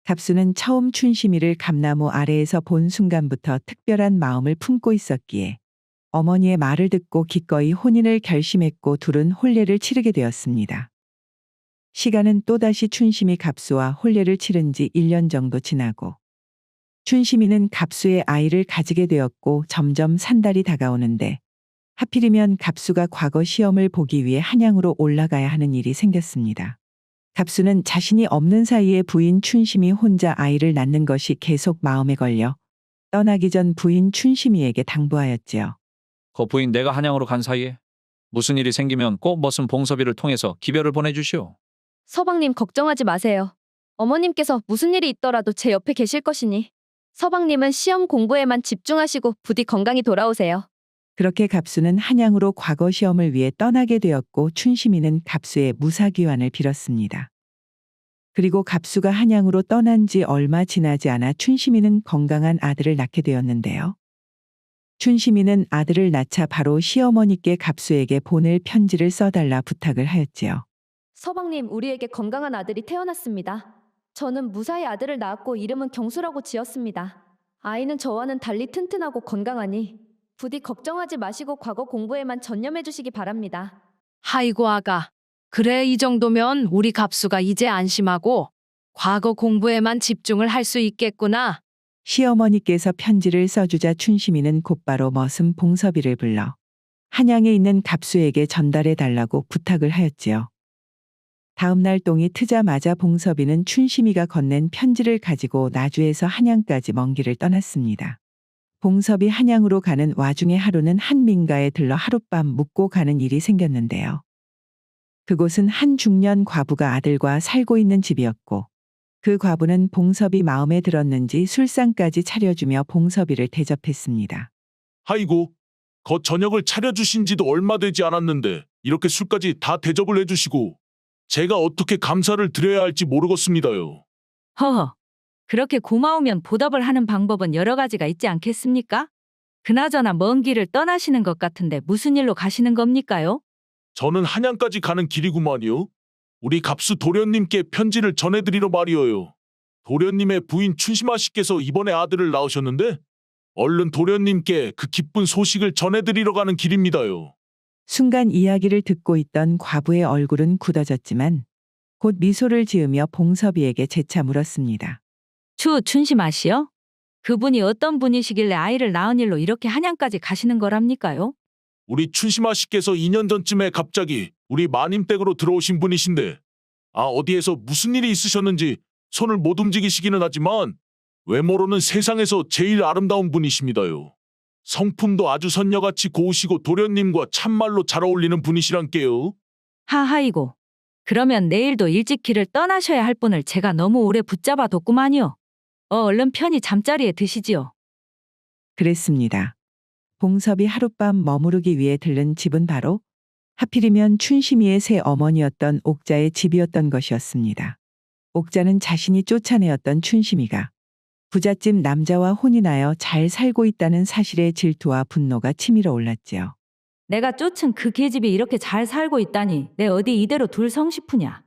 갑수는 처음 춘심이를 감나무 아래에서 본 순간부터 특별한 마음을 품고 있었기에 어머니의 말을 듣고 기꺼이 혼인을 결심했고 둘은 혼례를 치르게 되었습니다. 시간은 또다시 춘심이 갑수와 혼례를 치른 지 1년 정도 지나고 춘심이는 갑수의 아이를 가지게 되었고 점점 산달이 다가오는데 하필이면 갑수가 과거 시험을 보기 위해 한양으로 올라가야 하는 일이 생겼습니다. 갑수는 자신이 없는 사이에 부인 춘심이 혼자 아이를 낳는 것이 계속 마음에 걸려 떠나기 전 부인 춘심이에게 당부하였지요. 부인 내가 한양으로 간 사이에 무슨 일이 생기면 꼭 머슴 봉섭이를 통해서 기별을 보내주시오. 서방님 걱정하지 마세요. 어머님께서 무슨 일이 있더라도 제 옆에 계실 것이니 서방님은 시험 공부에만 집중하시고 부디 건강히 돌아오세요. 그렇게 갑수는 한양으로 과거 시험을 위해 떠나게 되었고 춘심이는 갑수의 무사귀환을 빌었습니다. 그리고 갑수가 한양으로 떠난 지 얼마 지나지 않아 춘심이는 건강한 아들을 낳게 되었는데요. 춘심이는 아들을 낳자 바로 시어머니께 갑수에게 보낼 편지를 써달라 부탁을 하였지요. 서방님, 우리에게 건강한 아들이 태어났습니다. 저는 무사히 아들을 낳았고 이름은 경수라고 지었습니다. 아이는 저와는 달리 튼튼하고 건강하니 부디 걱정하지 마시고 과거 공부에만 전념해 주시기 바랍니다. 아이고 아가. 그래 이 정도면 우리 갑수가 이제 안심하고 과거 공부에만 집중을 할 수 있겠구나. 시어머니께서 편지를 써주자 춘심이는 곧바로 머슴 봉섭이를 불러 한양에 있는 갑수에게 전달해 달라고 부탁을 하였지요. 다음 날 똥이 트자마자 봉섭이는 춘심이가 건넨 편지를 가지고 나주에서 한양까지 먼 길을 떠났습니다. 봉섭이 한양으로 가는 와중에 하루는 한 민가에 들러 하룻밤 묵고 가는 일이 생겼는데요. 그곳은 한 중년 과부가 아들과 살고 있는 집이었고 그 과부는 봉섭이 마음에 들었는지 술상까지 차려주며 봉섭이를 대접했습니다. 아이고, 저녁을 차려주신 지도 얼마 되지 않았는데 이렇게 술까지 다 대접을 해주시고 제가 어떻게 감사를 드려야 할지 모르겠습니다요. 허허. 그렇게 고마우면 보답을 하는 방법은 여러 가지가 있지 않겠습니까? 그나저나 먼 길을 떠나시는 것 같은데 무슨 일로 가시는 겁니까요? 저는 한양까지 가는 길이구만요. 우리 갑수 도련님께 편지를 전해드리러 말이어요. 도련님의 부인 춘심아 씨께서 이번에 아들을 낳으셨는데 얼른 도련님께 그 기쁜 소식을 전해드리러 가는 길입니다요. 순간 이야기를 듣고 있던 과부의 얼굴은 굳어졌지만 곧 미소를 지으며 봉섭이에게 재차 물었습니다. 춘심아 씨요? 그분이 어떤 분이시길래 아이를 낳은 일로 이렇게 한양까지 가시는 거랍니까요? 우리 춘심아 씨께서 2년 전쯤에 갑자기 우리 마님 댁으로 들어오신 분이신데 어디에서 무슨 일이 있으셨는지 손을 못 움직이시기는 하지만 외모로는 세상에서 제일 아름다운 분이십니다요. 성품도 아주 선녀같이 고우시고 도련님과 참말로 잘 어울리는 분이시란께요. 하하이고. 그러면 내일도 일찍 길을 떠나셔야 할 분을 제가 너무 오래 붙잡아 뒀구만요. 얼른 편히 잠자리에 드시지요. 그랬습니다. 봉섭이 하룻밤 머무르기 위해 들른 집은 바로 하필이면 춘심이의 새 어머니였던 옥자의 집이었던 것이었습니다. 옥자는 자신이 쫓아내었던 춘심이가 부잣집 남자와 혼인하여 잘 살고 있다는 사실에 질투와 분노가 치밀어 올랐지요. 내가 쫓은 그 계집이 이렇게 잘 살고 있다니 내 어디 이대로 둘 성시푸냐.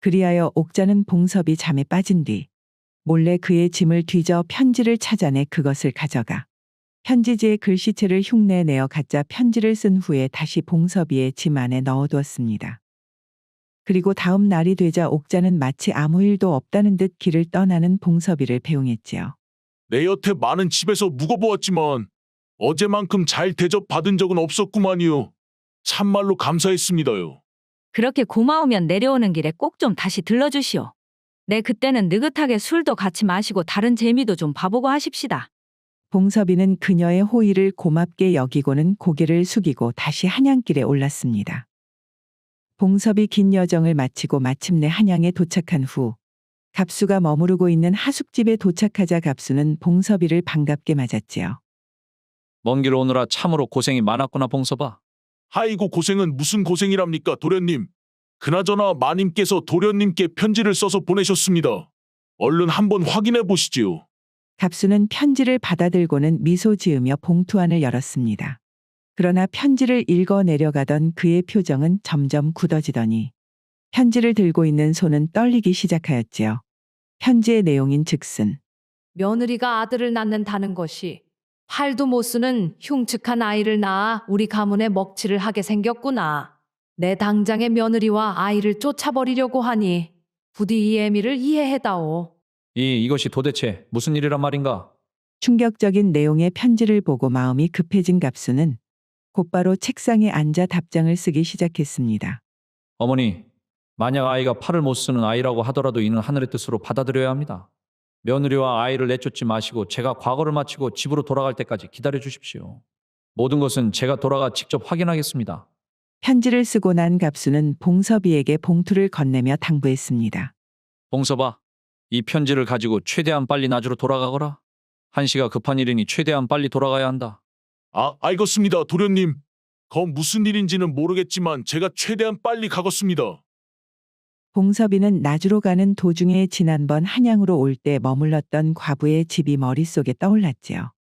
그리하여 옥자는 봉섭이 잠에 빠진 뒤 몰래 그의 짐을 뒤져 편지를 찾아내 그것을 가져가 편지지의 글씨체를 흉내내어 가짜 편지를 쓴 후에 다시 봉섭이의 짐 안에 넣어두었습니다. 그리고 다음 날이 되자 옥자는 마치 아무 일도 없다는 듯 길을 떠나는 봉섭이를 배웅했지요. 내 여태 많은 집에서 묵어보았지만 어제만큼 잘 대접받은 적은 없었구만요. 참말로 감사했습니다요. 그렇게 고마우면 내려오는 길에 꼭 좀 다시 들러주시오. 네, 그때는 느긋하게 술도 같이 마시고 다른 재미도 좀 봐보고 하십시다. 봉섭이는 그녀의 호의를 고맙게 여기고는 고개를 숙이고 다시 한양길에 올랐습니다. 봉섭이 긴 여정을 마치고 마침내 한양에 도착한 후 갑수가 머무르고 있는 하숙집에 도착하자 갑수는 봉섭이를 반갑게 맞았지요. 먼 길 오느라 참으로 고생이 많았구나 봉섭아. 아이고 고생은 무슨 고생이랍니까 도련님. 그나저나 마님께서 도련님께 편지를 써서 보내셨습니다. 얼른 한번 확인해 보시지요. 갑수는 편지를 받아들고는 미소 지으며 봉투 안을 열었습니다. 그러나 편지를 읽어 내려가던 그의 표정은 점점 굳어지더니 편지를 들고 있는 손은 떨리기 시작하였지요. 편지의 내용인 즉슨 며느리가 아들을 낳는다는 것이 팔도 못 쓰는 흉측한 아이를 낳아 우리 가문에 먹칠을 하게 생겼구나. 내 당장의 며느리와 아이를 쫓아버리려고 하니 부디 이 애미를 이해해다오. 이것이 도대체 무슨 일이란 말인가? 충격적인 내용의 편지를 보고 마음이 급해진 갑수는 곧바로 책상에 앉아 답장을 쓰기 시작했습니다. 어머니, 만약 아이가 팔을 못 쓰는 아이라고 하더라도 이는 하늘의 뜻으로 받아들여야 합니다. 며느리와 아이를 내쫓지 마시고 제가 과거를 마치고 집으로 돌아갈 때까지 기다려 주십시오. 모든 것은 제가 돌아가 직접 확인하겠습니다. 편지를 쓰고 난 갑수는 봉섭이에게 봉투를 건네며 당부했습니다. 봉서봐, 이 편지를 가지고 최대한 빨리 나주로 돌아가거라. 한시가 급한 일이니 최대한 빨리 돌아가야 한다. 알겠습니다, 도련님. 무슨 일인지는 모르겠지만 제가 최대한 빨리 가겠습니다. 봉섭이는 나주로 가는 도중에 지난번 한양으로 올 때 머물렀던 과부의 집이 머릿속에 떠올랐지요.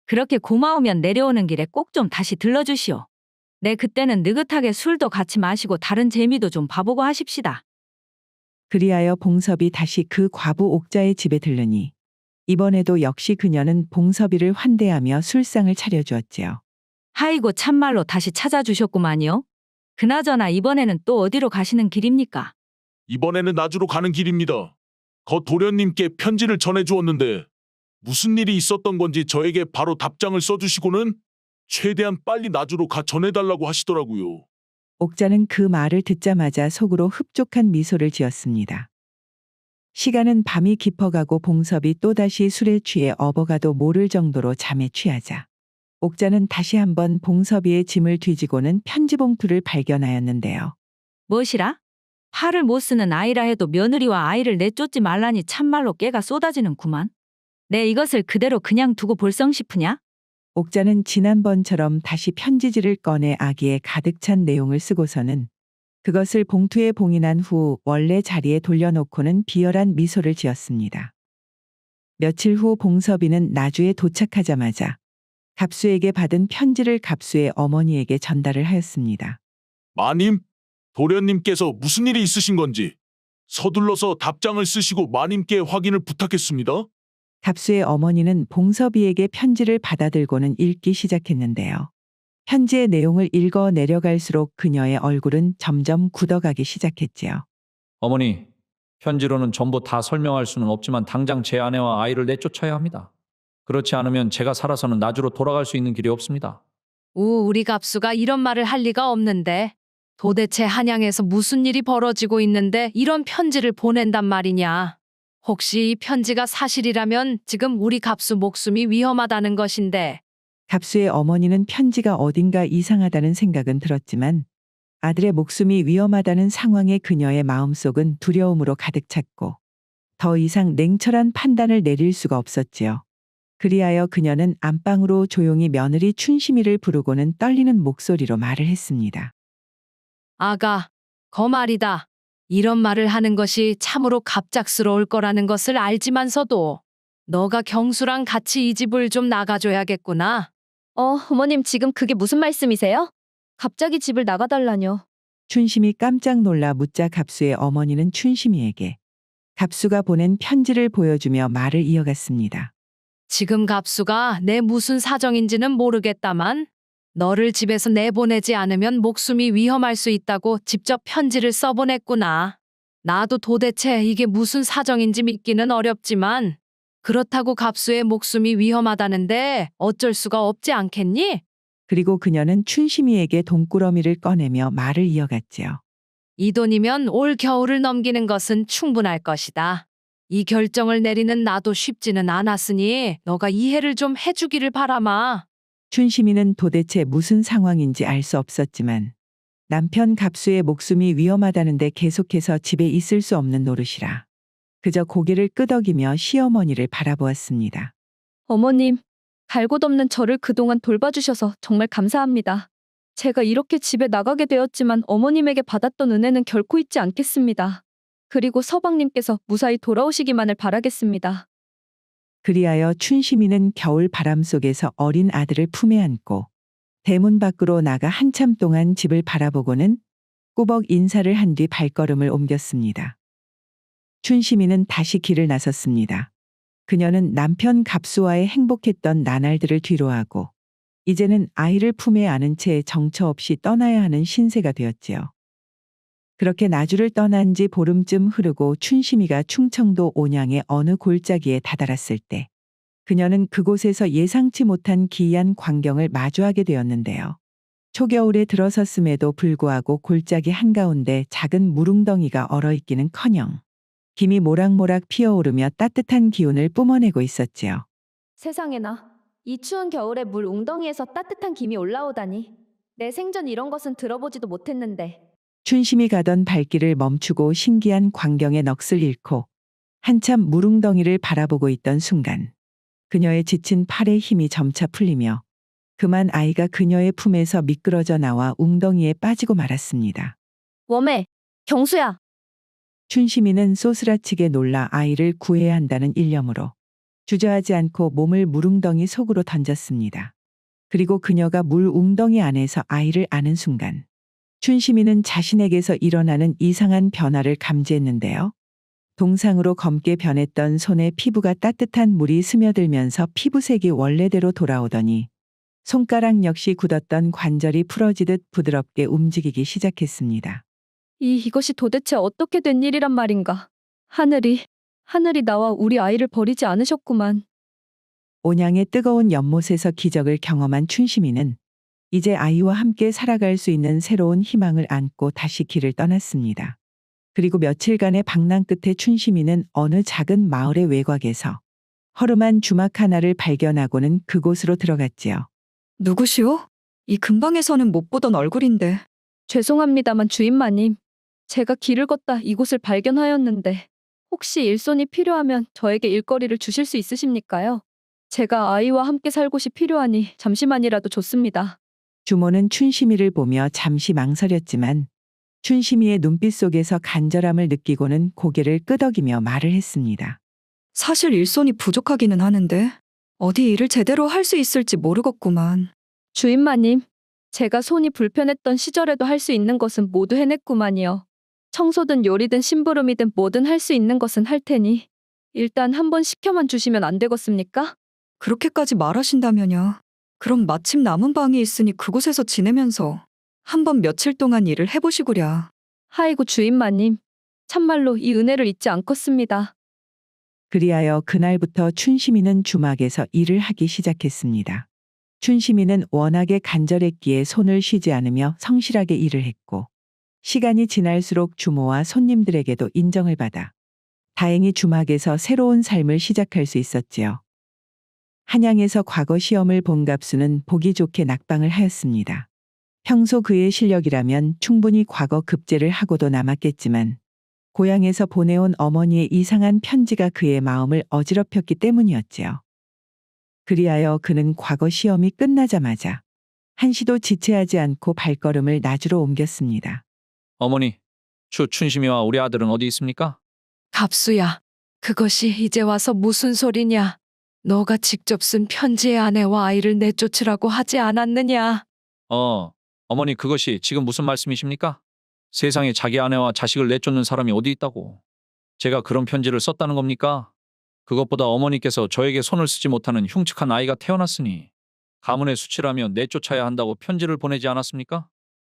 그렇게 고마우면 내려오는 길에 꼭 좀 다시 들러주시오. 내 그때는 느긋하게 술도 같이 마시고 다른 재미도 좀 봐보고 하십시다. 그리하여 봉섭이 다시 그 과부 옥자의 집에 들르니 이번에도 역시 그녀는 봉섭이를 환대하며 술상을 차려주었지요. 하이고 참말로 다시 찾아주셨구만요. 그나저나 이번에는 또 어디로 가시는 길입니까? 이번에는 나주로 가는 길입니다. 도련님께 편지를 전해주었는데 무슨 일이 있었던 건지 저에게 바로 답장을 써주시고는 최대한 빨리 나주로 가 전해달라고 하시더라고요. 옥자는 그 말을 듣자마자 속으로 흡족한 미소를 지었습니다. 시간은 밤이 깊어가고 봉섭이 또다시 술에 취해 업어가도 모를 정도로 잠에 취하자 옥자는 다시 한번 봉섭이의 짐을 뒤지고는 편지 봉투를 발견하였는데요. 무엇이라? 팔을 못 쓰는 아이라 해도 며느리와 아이를 내쫓지 말라니 참말로 깨가 쏟아지는구만. 내 이것을 그대로 그냥 두고 볼성 싶으냐? 옥자는 지난번처럼 다시 편지지를 꺼내 아기에 가득 찬 내용을 쓰고서는 그것을 봉투에 봉인한 후 원래 자리에 돌려놓고는 비열한 미소를 지었습니다. 며칠 후 봉섭이는 나주에 도착하자마자 갑수에게 받은 편지를 갑수의 어머니에게 전달을 하였습니다. 마님, 도련님께서 무슨 일이 있으신 건지 서둘러서 답장을 쓰시고 마님께 확인을 부탁했습니다. 갑수의 어머니는 봉섭이에게 편지를 받아들고는 읽기 시작했는데요. 편지의 내용을 읽어 내려갈수록 그녀의 얼굴은 점점 굳어가기 시작했지요. 어머니, 편지로는 전부 다 설명할 수는 없지만 당장 제 아내와 아이를 내쫓아야 합니다. 그렇지 않으면 제가 살아서는 나주로 돌아갈 수 있는 길이 없습니다. 우리 갑수가 이런 말을 할 리가 없는데 도대체 한양에서 무슨 일이 벌어지고 있는데 이런 편지를 보낸단 말이냐. 혹시 이 편지가 사실이라면 지금 우리 갑수 목숨이 위험하다는 것인데. 갑수의 어머니는 편지가 어딘가 이상하다는 생각은 들었지만 아들의 목숨이 위험하다는 상황에 그녀의 마음속은 두려움으로 가득 찼고 더 이상 냉철한 판단을 내릴 수가 없었지요. 그리하여 그녀는 안방으로 조용히 며느리 춘심이를 부르고는 떨리는 목소리로 말을 했습니다. 아가, 말이다. 이런 말을 하는 것이 참으로 갑작스러울 거라는 것을 알지만서도 너가 경수랑 같이 이 집을 좀 나가줘야겠구나. 어머님 지금 그게 무슨 말씀이세요? 갑자기 집을 나가달라뇨. 춘심이 깜짝 놀라 묻자 갑수의 어머니는 춘심이에게 갑수가 보낸 편지를 보여주며 말을 이어갔습니다. 지금 갑수가 내 무슨 사정인지는 모르겠다만 너를 집에서 내보내지 않으면 목숨이 위험할 수 있다고 직접 편지를 써보냈구나. 나도 도대체 이게 무슨 사정인지 믿기는 어렵지만 그렇다고 갑수의 목숨이 위험하다는데 어쩔 수가 없지 않겠니? 그리고 그녀는 춘심이에게 돈꾸러미를 꺼내며 말을 이어갔지요. 이 돈이면 올 겨울을 넘기는 것은 충분할 것이다. 이 결정을 내리는 나도 쉽지는 않았으니 너가 이해를 좀 해주기를 바라마. 춘심이는 도대체 무슨 상황인지 알 수 없었지만 남편 갑수의 목숨이 위험하다는데 계속해서 집에 있을 수 없는 노릇이라 그저 고개를 끄덕이며 시어머니를 바라보았습니다. 어머님, 갈 곳 없는 저를 그동안 돌봐주셔서 정말 감사합니다. 제가 이렇게 집에 나가게 되었지만 어머님에게 받았던 은혜는 결코 잊지 않겠습니다. 그리고 서방님께서 무사히 돌아오시기만을 바라겠습니다. 그리하여 춘심이는 겨울 바람 속에서 어린 아들을 품에 안고 대문 밖으로 나가 한참 동안 집을 바라보고는 꾸벅 인사를 한 뒤 발걸음을 옮겼습니다. 춘심이는 다시 길을 나섰습니다. 그녀는 남편 갑수와의 행복했던 나날들을 뒤로하고 이제는 아이를 품에 안은 채 정처 없이 떠나야 하는 신세가 되었지요. 그렇게 나주를 떠난 지 보름쯤 흐르고 춘심이가 충청도 온양의 어느 골짜기에 다다랐을 때 그녀는 그곳에서 예상치 못한 기이한 광경을 마주하게 되었는데요. 초겨울에 들어섰음에도 불구하고 골짜기 한가운데 작은 물웅덩이가 얼어있기는커녕 김이 모락모락 피어오르며 따뜻한 기운을 뿜어내고 있었지요. 세상에나, 이 추운 겨울에 물 웅덩이에서 따뜻한 김이 올라오다니. 내 생전 이런 것은 들어보지도 못했는데. 춘심이 가던 발길을 멈추고 신기한 광경의 넋을 잃고 한참 무릉덩이를 바라보고 있던 순간 그녀의 지친 팔의 힘이 점차 풀리며 그만 아이가 그녀의 품에서 미끄러져 나와 웅덩이에 빠지고 말았습니다. 웜에, 경수야. 춘심이는 쏘스라치게 놀라 아이를 구해야 한다는 일념으로 주저하지 않고 몸을 물웅덩이 속으로 던졌습니다. 그리고 그녀가 물 웅덩이 안에서 아이를 안은 순간 춘심이는 자신에게서 일어나는 이상한 변화를 감지했는데요. 동상으로 검게 변했던 손에 피부가 따뜻한 물이 스며들면서 피부색이 원래대로 돌아오더니 손가락 역시 굳었던 관절이 풀어지듯 부드럽게 움직이기 시작했습니다. 이것이 도대체 어떻게 된 일이란 말인가? 하늘이 나와 우리 아이를 버리지 않으셨구만. 온양의 뜨거운 연못에서 기적을 경험한 춘심이는 이제 아이와 함께 살아갈 수 있는 새로운 희망을 안고 다시 길을 떠났습니다. 그리고 며칠간의 방랑 끝에 춘심이는 어느 작은 마을의 외곽에서 허름한 주막 하나를 발견하고는 그곳으로 들어갔지요. 누구시오? 이 근방에서는 못 보던 얼굴인데. 죄송합니다만 주인마님. 제가 길을 걷다 이곳을 발견하였는데 혹시 일손이 필요하면 저에게 일거리를 주실 수 있으십니까요? 제가 아이와 함께 살 곳이 필요하니 잠시만이라도 좋습니다. 주모는 춘심이를 보며 잠시 망설였지만 춘심이의 눈빛 속에서 간절함을 느끼고는 고개를 끄덕이며 말을 했습니다. 사실 일손이 부족하기는 하는데 어디 일을 제대로 할 수 있을지 모르겠구만. 주인마님, 제가 손이 불편했던 시절에도 할 수 있는 것은 모두 해냈구만요. 청소든 요리든 심부름이든 뭐든 할 수 있는 것은 할 테니 일단 한번 시켜만 주시면 안 되겠습니까? 그렇게까지 말하신다면요. 그럼 마침 남은 방이 있으니 그곳에서 지내면서 한번 며칠 동안 일을 해보시구랴. 하이고 주인마님, 참말로 이 은혜를 잊지 않겠습니다. 그리하여 그날부터 춘심이는 주막에서 일을 하기 시작했습니다. 춘심이는 워낙에 간절했기에 손을 쉬지 않으며 성실하게 일을 했고 시간이 지날수록 주모와 손님들에게도 인정을 받아 다행히 주막에서 새로운 삶을 시작할 수 있었지요. 한양에서 과거 시험을 본 갑수는 보기 좋게 낙방을 하였습니다. 평소 그의 실력이라면 충분히 과거 급제를 하고도 남았겠지만 고향에서 보내온 어머니의 이상한 편지가 그의 마음을 어지럽혔기 때문이었지요. 그리하여 그는 과거 시험이 끝나자마자 한시도 지체하지 않고 발걸음을 나주로 옮겼습니다. 어머니, 춘심이와 우리 아들은 어디 있습니까? 갑수야, 그것이 이제 와서 무슨 소리냐? 너가 직접 쓴 편지에 아내와 아이를 내쫓으라고 하지 않았느냐? 어머니 그것이 지금 무슨 말씀이십니까? 세상에 자기 아내와 자식을 내쫓는 사람이 어디 있다고. 제가 그런 편지를 썼다는 겁니까? 그것보다 어머니께서 저에게 손을 쓰지 못하는 흉측한 아이가 태어났으니 가문의 수치라며 내쫓아야 한다고 편지를 보내지 않았습니까?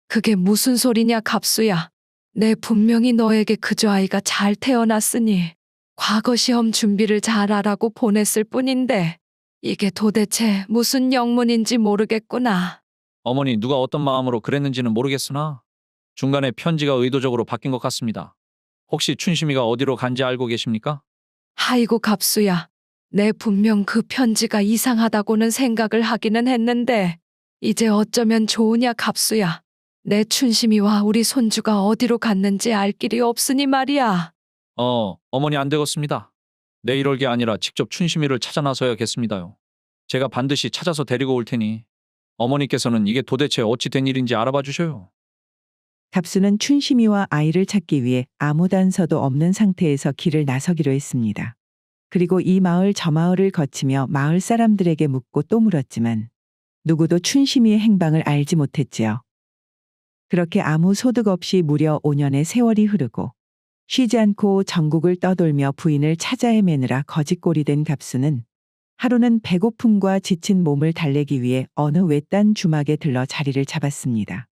그게 무슨 소리냐, 갑수야. 내 분명히 너에게 그저 아이가 잘 태어났으니 과거 시험 준비를 잘하라고 보냈을 뿐인데 이게 도대체 무슨 영문인지 모르겠구나. 어머니 누가 어떤 마음으로 그랬는지는 모르겠으나 중간에 편지가 의도적으로 바뀐 것 같습니다. 혹시 춘심이가 어디로 간지 알고 계십니까? 아이고 갑수야. 내 분명 그 편지가 이상하다고는 생각을 하기는 했는데 이제 어쩌면 좋으냐 갑수야. 내 춘심이와 우리 손주가 어디로 갔는지 알 길이 없으니 말이야. 어머니 안 되겠습니다. 내 이럴 게 아니라 직접 춘심이를 찾아 나서야겠습니다요. 제가 반드시 찾아서 데리고 올 테니 어머니께서는 이게 도대체 어찌 된 일인지 알아봐 주셔요. 갑수는 춘심이와 아이를 찾기 위해 아무 단서도 없는 상태에서 길을 나서기로 했습니다. 그리고 이 마을 저 마을을 거치며 마을 사람들에게 묻고 또 물었지만 누구도 춘심이의 행방을 알지 못했지요. 그렇게 아무 소득 없이 무려 5년의 세월이 흐르고 쉬지 않고 전국을 떠돌며 부인을 찾아 헤매느라 거짓골이 된 갑수는 하루는 배고픔과 지친 몸을 달래기 위해 어느 외딴 주막에 들러 자리를 잡았습니다.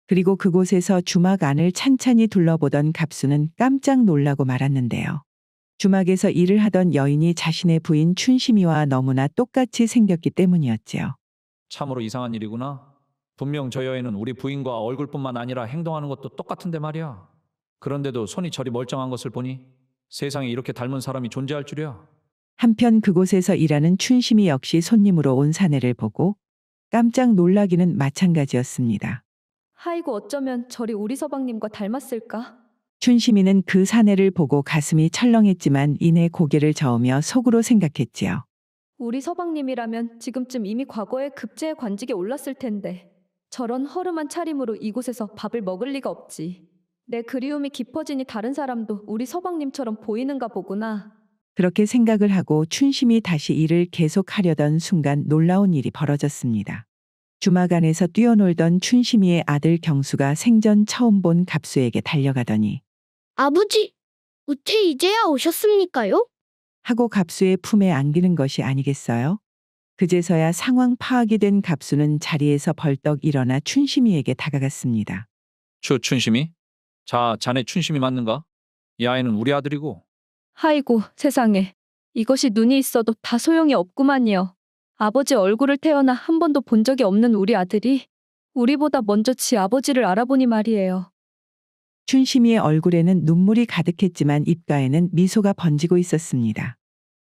그리고 그곳에서 주막 안을 찬찬히 둘러보던 갑수는 깜짝 놀라고 말았는데요. 주막에서 일을 하던 여인이 자신의 부인 춘심이와 너무나 똑같이 생겼기 때문이었지요. 참으로 이상한 일이구나. 분명 저 여인은 우리 부인과 얼굴뿐만 아니라 행동하는 것도 똑같은데 말이야. 그런데도 손이 저리 멀쩡한 것을 보니 세상에 이렇게 닮은 사람이 존재할 줄이야. 한편 그곳에서 일하는 춘심이 역시 손님으로 온 사내를 보고 깜짝 놀라기는 마찬가지였습니다. 아이고 어쩌면 저리 우리 서방님과 닮았을까? 춘심이는 그 사내를 보고 가슴이 철렁했지만 이내 고개를 저으며 속으로 생각했지요. 우리 서방님이라면 지금쯤 이미 과거에 급제의 관직에 올랐을 텐데 저런 허름한 차림으로 이곳에서 밥을 먹을 리가 없지. 내 그리움이 깊어지니 다른 사람도 우리 서방님처럼 보이는가 보구나. 그렇게 생각을 하고 춘심이 다시 일을 계속하려던 순간 놀라운 일이 벌어졌습니다. 주막안에서 뛰어놀던 춘심이의 아들 경수가 생전 처음 본 갑수에게 달려가더니 아버지, 어째 이제야 오셨습니까요? 하고 갑수의 품에 안기는 것이 아니겠어요? 그제서야 상황 파악이 된 갑수는 자리에서 벌떡 일어나 춘심이에게 다가갔습니다. 춘심이? 자네 춘심이 맞는가? 이 아이는 우리 아들이고. 아이고 세상에. 이것이 눈이 있어도 다 소용이 없구만요. 아버지 얼굴을 태어나 한 번도 본 적이 없는 우리 아들이 우리보다 먼저 지 아버지를 알아보니 말이에요. 춘심이의 얼굴에는 눈물이 가득했지만 입가에는 미소가 번지고 있었습니다.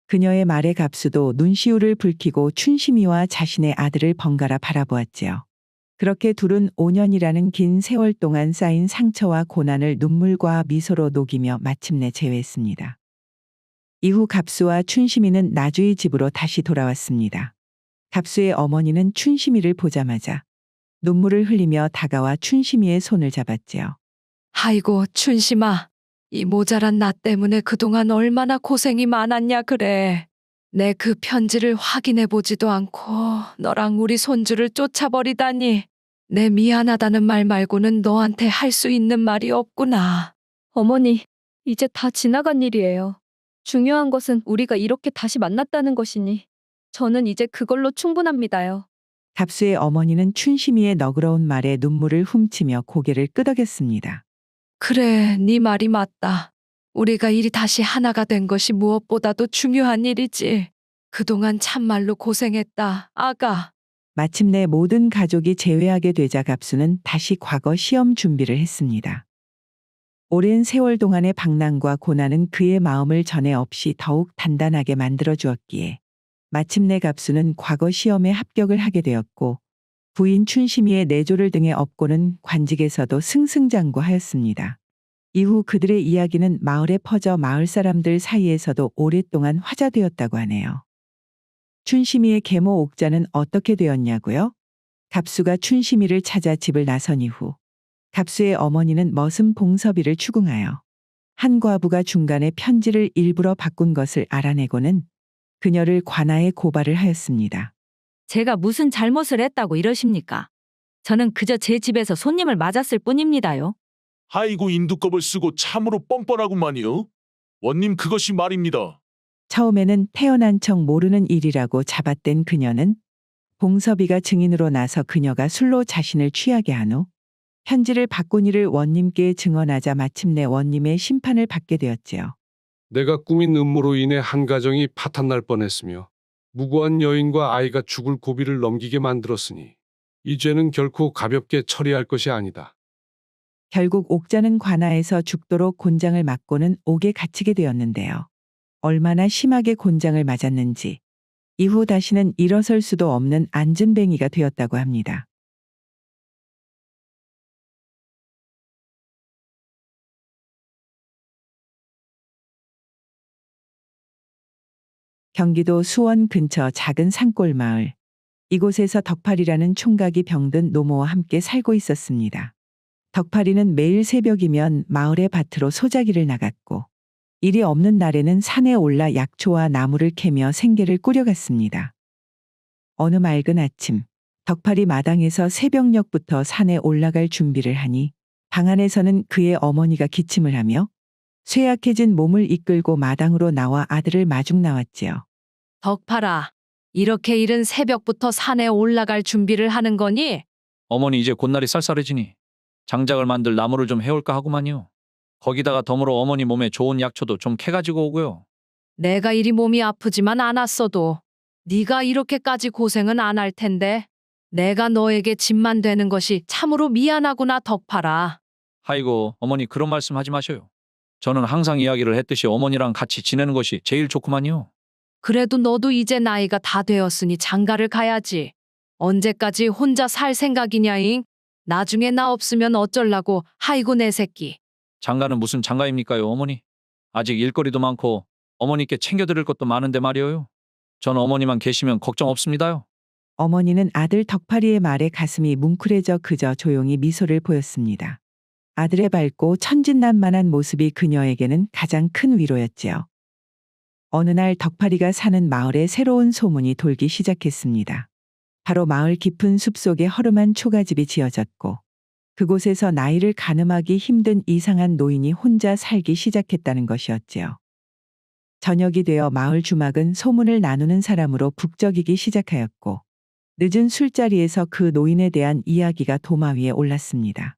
그녀의 말에 갑수도 눈시울을 붉히고 춘심이와 자신의 아들을 번갈아 바라보았지요. 그렇게 둘은 5년이라는 긴 세월 동안 쌓인 상처와 고난을 눈물과 미소로 녹이며 마침내 재회했습니다. 이후 갑수와 춘심이는 나주의 집으로 다시 돌아왔습니다. 갑수의 어머니는 춘심이를 보자마자 눈물을 흘리며 다가와 춘심이의 손을 잡았지요. 아이고 춘심아, 이 모자란 나 때문에 그동안 얼마나 고생이 많았냐 그래. 내 그 편지를 확인해 보지도 않고 너랑 우리 손주를 쫓아버리다니. 내 미안하다는 말 말고는 너한테 할 수 있는 말이 없구나. 어머니, 이제 다 지나간 일이에요. 중요한 것은 우리가 이렇게 다시 만났다는 것이니 저는 이제 그걸로 충분합니다요. 갑수의 어머니는 춘심이의 너그러운 말에 눈물을 훔치며 고개를 끄덕였습니다. 그래, 네 말이 맞다. 우리가 일이 다시 하나가 된 것이 무엇보다도 중요한 일이지. 그동안 참말로 고생했다, 아가. 마침내 모든 가족이 재회하게 되자 갑수는 다시 과거 시험 준비를 했습니다. 오랜 세월 동안의 방랑과 고난은 그의 마음을 전에 없이 더욱 단단하게 만들어 주었기에 마침내 갑수는 과거 시험에 합격을 하게 되었고 부인 춘심이의 내조를 등에 업고는 관직에서도 승승장구하였습니다. 이후 그들의 이야기는 마을에 퍼져 마을 사람들 사이에서도 오랫동안 화제되었다고 하네요. 춘심이의 계모 옥자는 어떻게 되었냐고요? 갑수가 춘심이를 찾아 집을 나선 이후 갑수의 어머니는 머슴 봉섭이를 추궁하여 한 과부가 중간에 편지를 일부러 바꾼 것을 알아내고는 그녀를 관아에 고발을 하였습니다. 제가 무슨 잘못을 했다고 이러십니까? 저는 그저 제 집에서 손님을 맞았을 뿐입니다요. 아이고 인두껍을 쓰고 참으로 뻔뻔하구만요. 원님 그것이 말입니다. 처음에는 태어난 척 모르는 일이라고 잡아댄 그녀는 봉섭이가 증인으로 나서 그녀가 술로 자신을 취하게 한 후 편지를 바꾼 일을 원님께 증언하자 마침내 원님의 심판을 받게 되었지요. 내가 꾸민 음모로 인해 한 가정이 파탄날 뻔했으며 무고한 여인과 아이가 죽을 고비를 넘기게 만들었으니 이 죄는 결코 가볍게 처리할 것이 아니다. 결국 옥자는 관아에서 죽도록 곤장을 맞고는 옥에 갇히게 되었는데요. 얼마나 심하게 곤장을 맞았는지 이후 다시는 일어설 수도 없는 안진뱅이가 되었다고 합니다. 경기도 수원 근처 작은 산골 마을. 이곳에서 덕팔이라는 총각이 병든 노모와 함께 살고 있었습니다. 덕팔이는 매일 새벽이면 마을의 밭으로 소자기를 나갔고 일이 없는 날에는 산에 올라 약초와 나무를 캐며 생계를 꾸려갔습니다. 어느 맑은 아침, 덕팔이 마당에서 새벽녘부터 산에 올라갈 준비를 하니 방 안에서는 그의 어머니가 기침을 하며 쇠약해진 몸을 이끌고 마당으로 나와 아들을 마중 나왔지요. 덕팔아, 이렇게 이른 새벽부터 산에 올라갈 준비를 하는 거니? 어머니 이제 곧날이 쌀쌀해지니 장작을 만들 나무를 좀 해올까 하구만요. 거기다가 덤으로 어머니 몸에 좋은 약초도 좀 캐가지고 오고요. 내가 이리 몸이 아프지만 않았어도 네가 이렇게까지 고생은 안 할 텐데 내가 너에게 짐만 되는 것이 참으로 미안하구나 덕팔아. 아이고 어머니 그런 말씀 하지 마셔요. 저는 항상 이야기를 했듯이 어머니랑 같이 지내는 것이 제일 좋구만요. 그래도 너도 이제 나이가 다 되었으니 장가를 가야지. 언제까지 혼자 살 생각이냐잉? 나중에 나 없으면 어쩔라고. 아이고 내 새끼. 장가는 무슨 장가입니까요, 어머니? 아직 일거리도 많고 어머니께 챙겨드릴 것도 많은데 말이에요. 전 어머니만 계시면 걱정 없습니다요. 어머니는 아들 덕파리의 말에 가슴이 뭉클해져 그저 조용히 미소를 보였습니다. 아들의 밝고 천진난만한 모습이 그녀에게는 가장 큰 위로였지요. 어느 날 덕파리가 사는 마을에 새로운 소문이 돌기 시작했습니다. 바로 마을 깊은 숲속에 허름한 초가집이 지어졌고 그곳에서 나이를 가늠하기 힘든 이상한 노인이 혼자 살기 시작했다는 것이었지요. 저녁이 되어 마을 주막은 소문을 나누는 사람으로 북적이기 시작하였고 늦은 술자리에서 그 노인에 대한 이야기가 도마 위에 올랐습니다.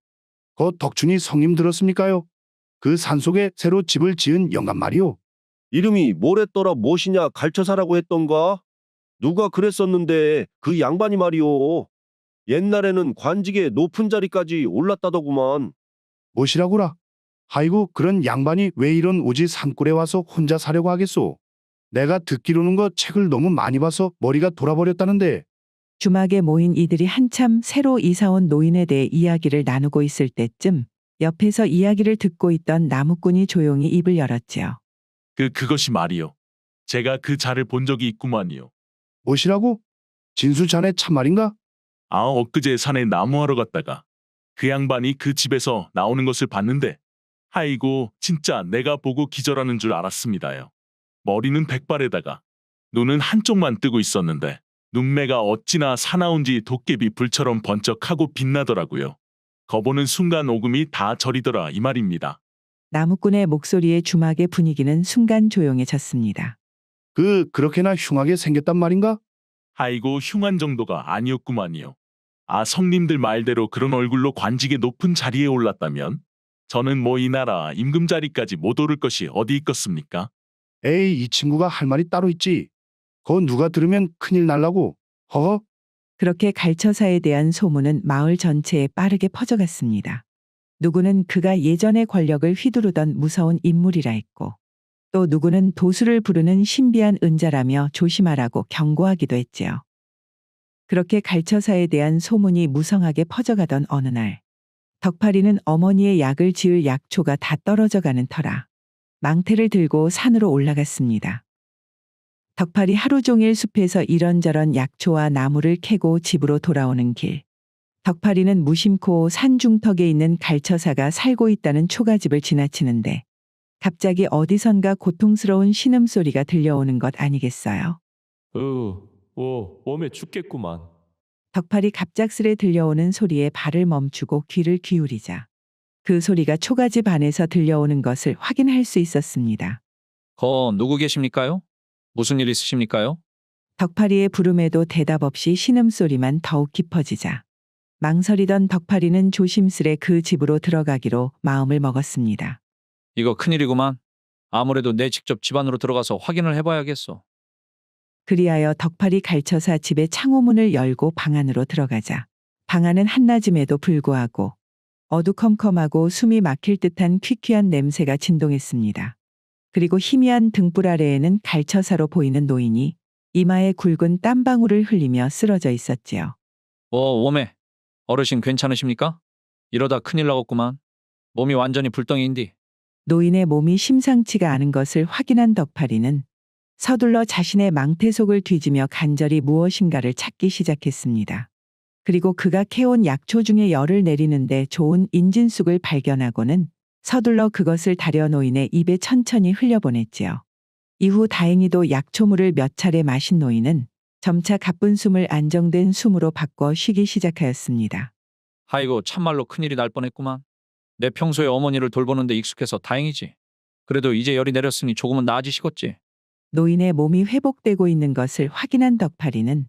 덕춘이 성님 들었습니까요? 그 산속에 새로 집을 지은 영감 말이오. 이름이 뭐랬더라 무엇이냐 갈처사라고 했던가? 누가 그랬었는데 그 양반이 말이오. 옛날에는 관직의 높은 자리까지 올랐다더구만. 무엇이라고라? 아이고 그런 양반이 왜 이런 오지 산골에 와서 혼자 사려고 하겠소? 내가 듣기로는 책을 너무 많이 봐서 머리가 돌아버렸다는데. 주막에 모인 이들이 한참 새로 이사온 노인에 대해 이야기를 나누고 있을 때쯤 옆에서 이야기를 듣고 있던 나무꾼이 조용히 입을 열었지요. 그것이 말이요. 제가 그 자를 본 적이 있구만요. 무엇이라고? 진수 자네 참말인가? 엊그제 산에 나무하러 갔다가 그 양반이 그 집에서 나오는 것을 봤는데 아이고 진짜 내가 보고 기절하는 줄 알았습니다요. 머리는 백발에다가 눈은 한쪽만 뜨고 있었는데 눈매가 어찌나 사나운지 도깨비 불처럼 번쩍하고 빛나더라고요. 거보는 순간 오금이 다 저리더라 이 말입니다. 나무꾼의 목소리에 주막의 분위기는 순간 조용해졌습니다. 그렇게나 흉하게 생겼단 말인가? 아이고 흉한 정도가 아니었구만요. 성님들 말대로 그런 얼굴로 관직의 높은 자리에 올랐다면 저는 이 나라 임금 자리까지 못 오를 것이 어디 있겠습니까? 에이 이 친구가 할 말이 따로 있지. 누가 들으면 큰일 날라고. 허허. 그렇게 갈처사에 대한 소문은 마을 전체에 빠르게 퍼져갔습니다. 누구는 그가 예전의 권력을 휘두르던 무서운 인물이라 했고 또 누구는 도수를 부르는 신비한 은자라며 조심하라고 경고하기도 했지요. 그렇게 갈처사에 대한 소문이 무성하게 퍼져가던 어느 날 덕파리는 어머니의 약을 지을 약초가 다 떨어져가는 터라 망태를 들고 산으로 올라갔습니다. 덕파리 하루 종일 숲에서 이런저런 약초와 나무를 캐고 집으로 돌아오는 길. 덕파리는 무심코 산 중턱에 있는 갈처사가 살고 있다는 초가집을 지나치는데 갑자기 어디선가 고통스러운 신음소리가 들려오는 것 아니겠어요? 몸에 죽겠구만. 덕파리 갑작스레 들려오는 소리에 발을 멈추고 귀를 기울이자 그 소리가 초가집 안에서 들려오는 것을 확인할 수 있었습니다. 누구 계십니까요? 무슨 일 있으십니까요? 덕파리의 부름에도 대답 없이 신음소리만 더욱 깊어지자 망설이던 덕파리는 조심스레 그 집으로 들어가기로 마음을 먹었습니다. 이거 큰일이구만. 아무래도 내 직접 집 안으로 들어가서 확인을 해봐야겠어. 그리하여 덕파리 갈처사 집의 창호문을 열고 방 안으로 들어가자 방 안은 한낮임에도 불구하고 어두컴컴하고 숨이 막힐 듯한 퀴퀴한 냄새가 진동했습니다. 그리고 희미한 등불 아래에는 갈처사로 보이는 노인이 이마에 굵은 땀방울을 흘리며 쓰러져 있었지요. 오메. 어르신 괜찮으십니까? 이러다 큰일 나겠구만. 몸이 완전히 불덩이인디. 노인의 몸이 심상치가 않은 것을 확인한 덕파리는 서둘러 자신의 망태 속을 뒤지며 간절히 무엇인가를 찾기 시작했습니다. 그리고 그가 캐온 약초 중에 열을 내리는데 좋은 인진쑥을 발견하고는 서둘러 그것을 다려 노인의 입에 천천히 흘려보냈지요. 이후 다행히도 약초물을 몇 차례 마신 노인은 점차 가쁜 숨을 안정된 숨으로 바꿔 쉬기 시작하였습니다. 아이고 참말로 큰일이 날 뻔했구만. 내 평소에 어머니를 돌보는데 익숙해서 다행이지. 그래도 이제 열이 내렸으니 조금은 나아지시겠지. 노인의 몸이 회복되고 있는 것을 확인한 덕파리는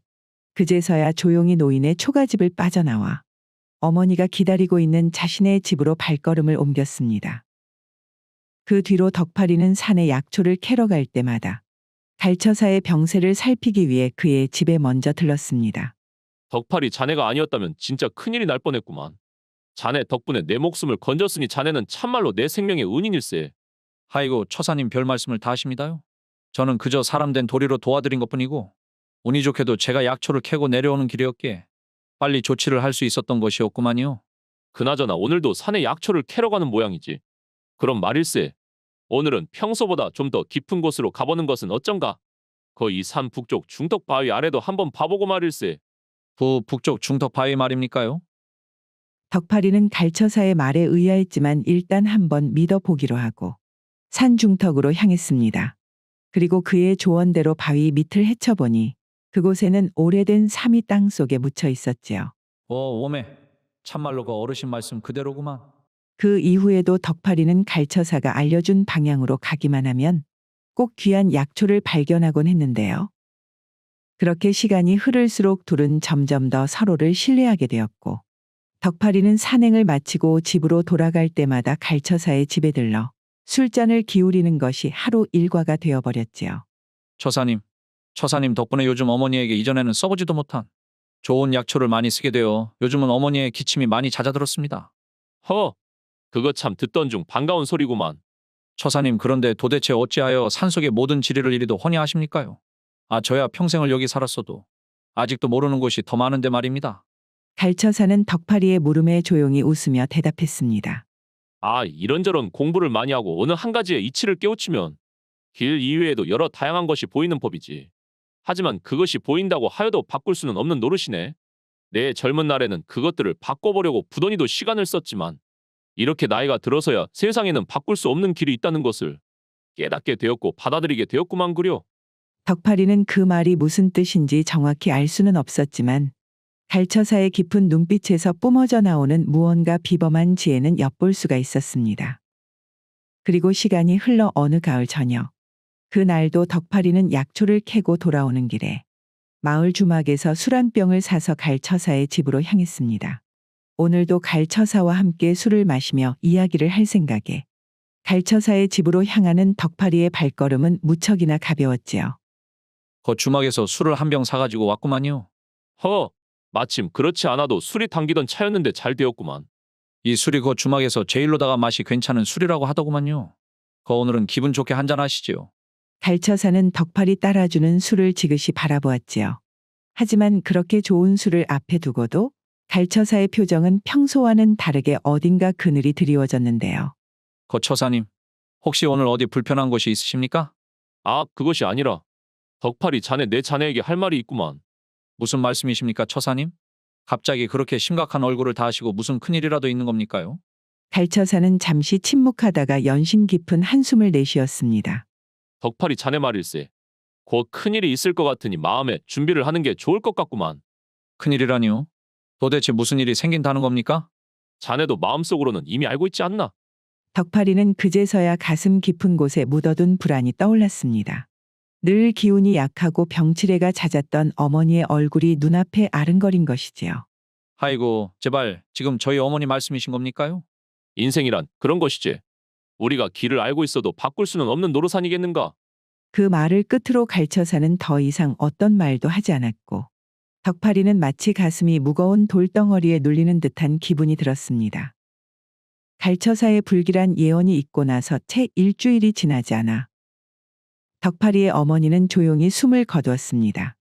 그제서야 조용히 노인의 초가집을 빠져나와 어머니가 기다리고 있는 자신의 집으로 발걸음을 옮겼습니다. 그 뒤로 덕파리는 산에 약초를 캐러 갈 때마다 갈처사의 병세를 살피기 위해 그의 집에 먼저 들렀습니다. 덕파리 자네가 아니었다면 진짜 큰일이 날 뻔했구만. 자네 덕분에 내 목숨을 건졌으니 자네는 참말로 내 생명의 은인일세. 아이고 처사님 별 말씀을 다 하십니다요. 저는 그저 사람 된 도리로 도와드린 것뿐이고 운이 좋게도 제가 약초를 캐고 내려오는 길이었기에 빨리 조치를 할 수 있었던 것이었구만요. 그나저나 오늘도 산에 약초를 캐러 가는 모양이지. 그럼 말일세. 오늘은 평소보다 좀 더 깊은 곳으로 가보는 것은 어쩐가? 거의 산 북쪽 중턱 바위 아래도 한번 봐보고 말일세. 북쪽 중턱 바위 말입니까요? 덕파리는 갈처사의 말에 의아했지만 일단 한번 믿어보기로 하고 산 중턱으로 향했습니다. 그리고 그의 조언대로 바위 밑을 헤쳐보니 그곳에는 오래된 삼이 땅 속에 묻혀 있었지요. 오메. 참말로 그 어르신 말씀 그대로구만. 그 이후에도 덕파리는 갈처사가 알려준 방향으로 가기만 하면 꼭 귀한 약초를 발견하곤 했는데요. 그렇게 시간이 흐를수록 둘은 점점 더 서로를 신뢰하게 되었고 덕파리는 산행을 마치고 집으로 돌아갈 때마다 갈처사의 집에 들러 술잔을 기울이는 것이 하루 일과가 되어버렸지요. 처사님 덕분에 요즘 어머니에게 이전에는 써보지도 못한 좋은 약초를 많이 쓰게 되어 요즘은 어머니의 기침이 많이 잦아들었습니다. 그거 참 듣던 중 반가운 소리구만. 처사님, 그런데 도대체 어찌하여 산속의 모든 지리를 이리도 훤히 아십니까요? 저야 평생을 여기 살았어도 아직도 모르는 곳이 더 많은데 말입니다. 갈처사는 덕파리의 물음에 조용히 웃으며 대답했습니다. 이런저런 공부를 많이 하고 어느 한 가지에 이치를 깨우치면 길 이외에도 여러 다양한 것이 보이는 법이지. 하지만 그것이 보인다고 하여도 바꿀 수는 없는 노릇이네. 내 젊은 날에는 그것들을 바꿔보려고 부더니도 시간을 썼지만 이렇게 나이가 들어서야 세상에는 바꿀 수 없는 길이 있다는 것을 깨닫게 되었고 받아들이게 되었구만 그려. 덕파리는 그 말이 무슨 뜻인지 정확히 알 수는 없었지만 갈처사의 깊은 눈빛에서 뿜어져 나오는 무언가 비범한 지혜는 엿볼 수가 있었습니다. 그리고 시간이 흘러 어느 가을 저녁, 그날도 덕파리는 약초를 캐고 돌아오는 길에 마을 주막에서 술 한 병을 사서 갈처사의 집으로 향했습니다. 오늘도 갈처사와 함께 술을 마시며 이야기를 할 생각에 갈처사의 집으로 향하는 덕파리의 발걸음은 무척이나 가벼웠지요. 그 주막에서 술을 한 병 사가지고 왔구만요. 마침 그렇지 않아도 술이 당기던 차였는데 잘 되었구만. 이 술이 그 주막에서 제일로다가 맛이 괜찮은 술이라고 하더구만요. 오늘은 기분 좋게 한잔 하시지요. 갈처사는 덕파리 따라주는 술을 지그시 바라보았지요. 하지만 그렇게 좋은 술을 앞에 두고도 갈처사의 표정은 평소와는 다르게 어딘가 그늘이 드리워졌는데요. 처사님, 혹시 오늘 어디 불편한 곳이 있으십니까? 그것이 아니라 덕파리 자네 내 자네에게 할 말이 있구만. 무슨 말씀이십니까, 처사님? 갑자기 그렇게 심각한 얼굴을 다하시고 무슨 큰일이라도 있는 겁니까요? 갈처사는 잠시 침묵하다가 연심 깊은 한숨을 내쉬었습니다. 덕파리 자네 말일세. 곧 큰일이 있을 것 같으니 마음에 준비를 하는 게 좋을 것 같구만. 큰일이라니요? 도대체 무슨 일이 생긴다는 겁니까? 자네도 마음속으로는 이미 알고 있지 않나? 덕파리는 그제서야 가슴 깊은 곳에 묻어둔 불안이 떠올랐습니다. 늘 기운이 약하고 병치레가 잦았던 어머니의 얼굴이 눈앞에 아른거린 것이지요. 아이고, 제발 지금 저희 어머니 말씀이신 겁니까요? 인생이란 그런 것이지. 우리가 길을 알고 있어도 바꿀 수는 없는 노릇 아니겠는가? 그 말을 끝으로 갈처사는 더 이상 어떤 말도 하지 않았고 덕파리는 마치 가슴이 무거운 돌덩어리에 눌리는 듯한 기분이 들었습니다. 갈처사의 불길한 예언이 있고 나서 채 일주일이 지나지 않아 덕파리의 어머니는 조용히 숨을 거두었습니다.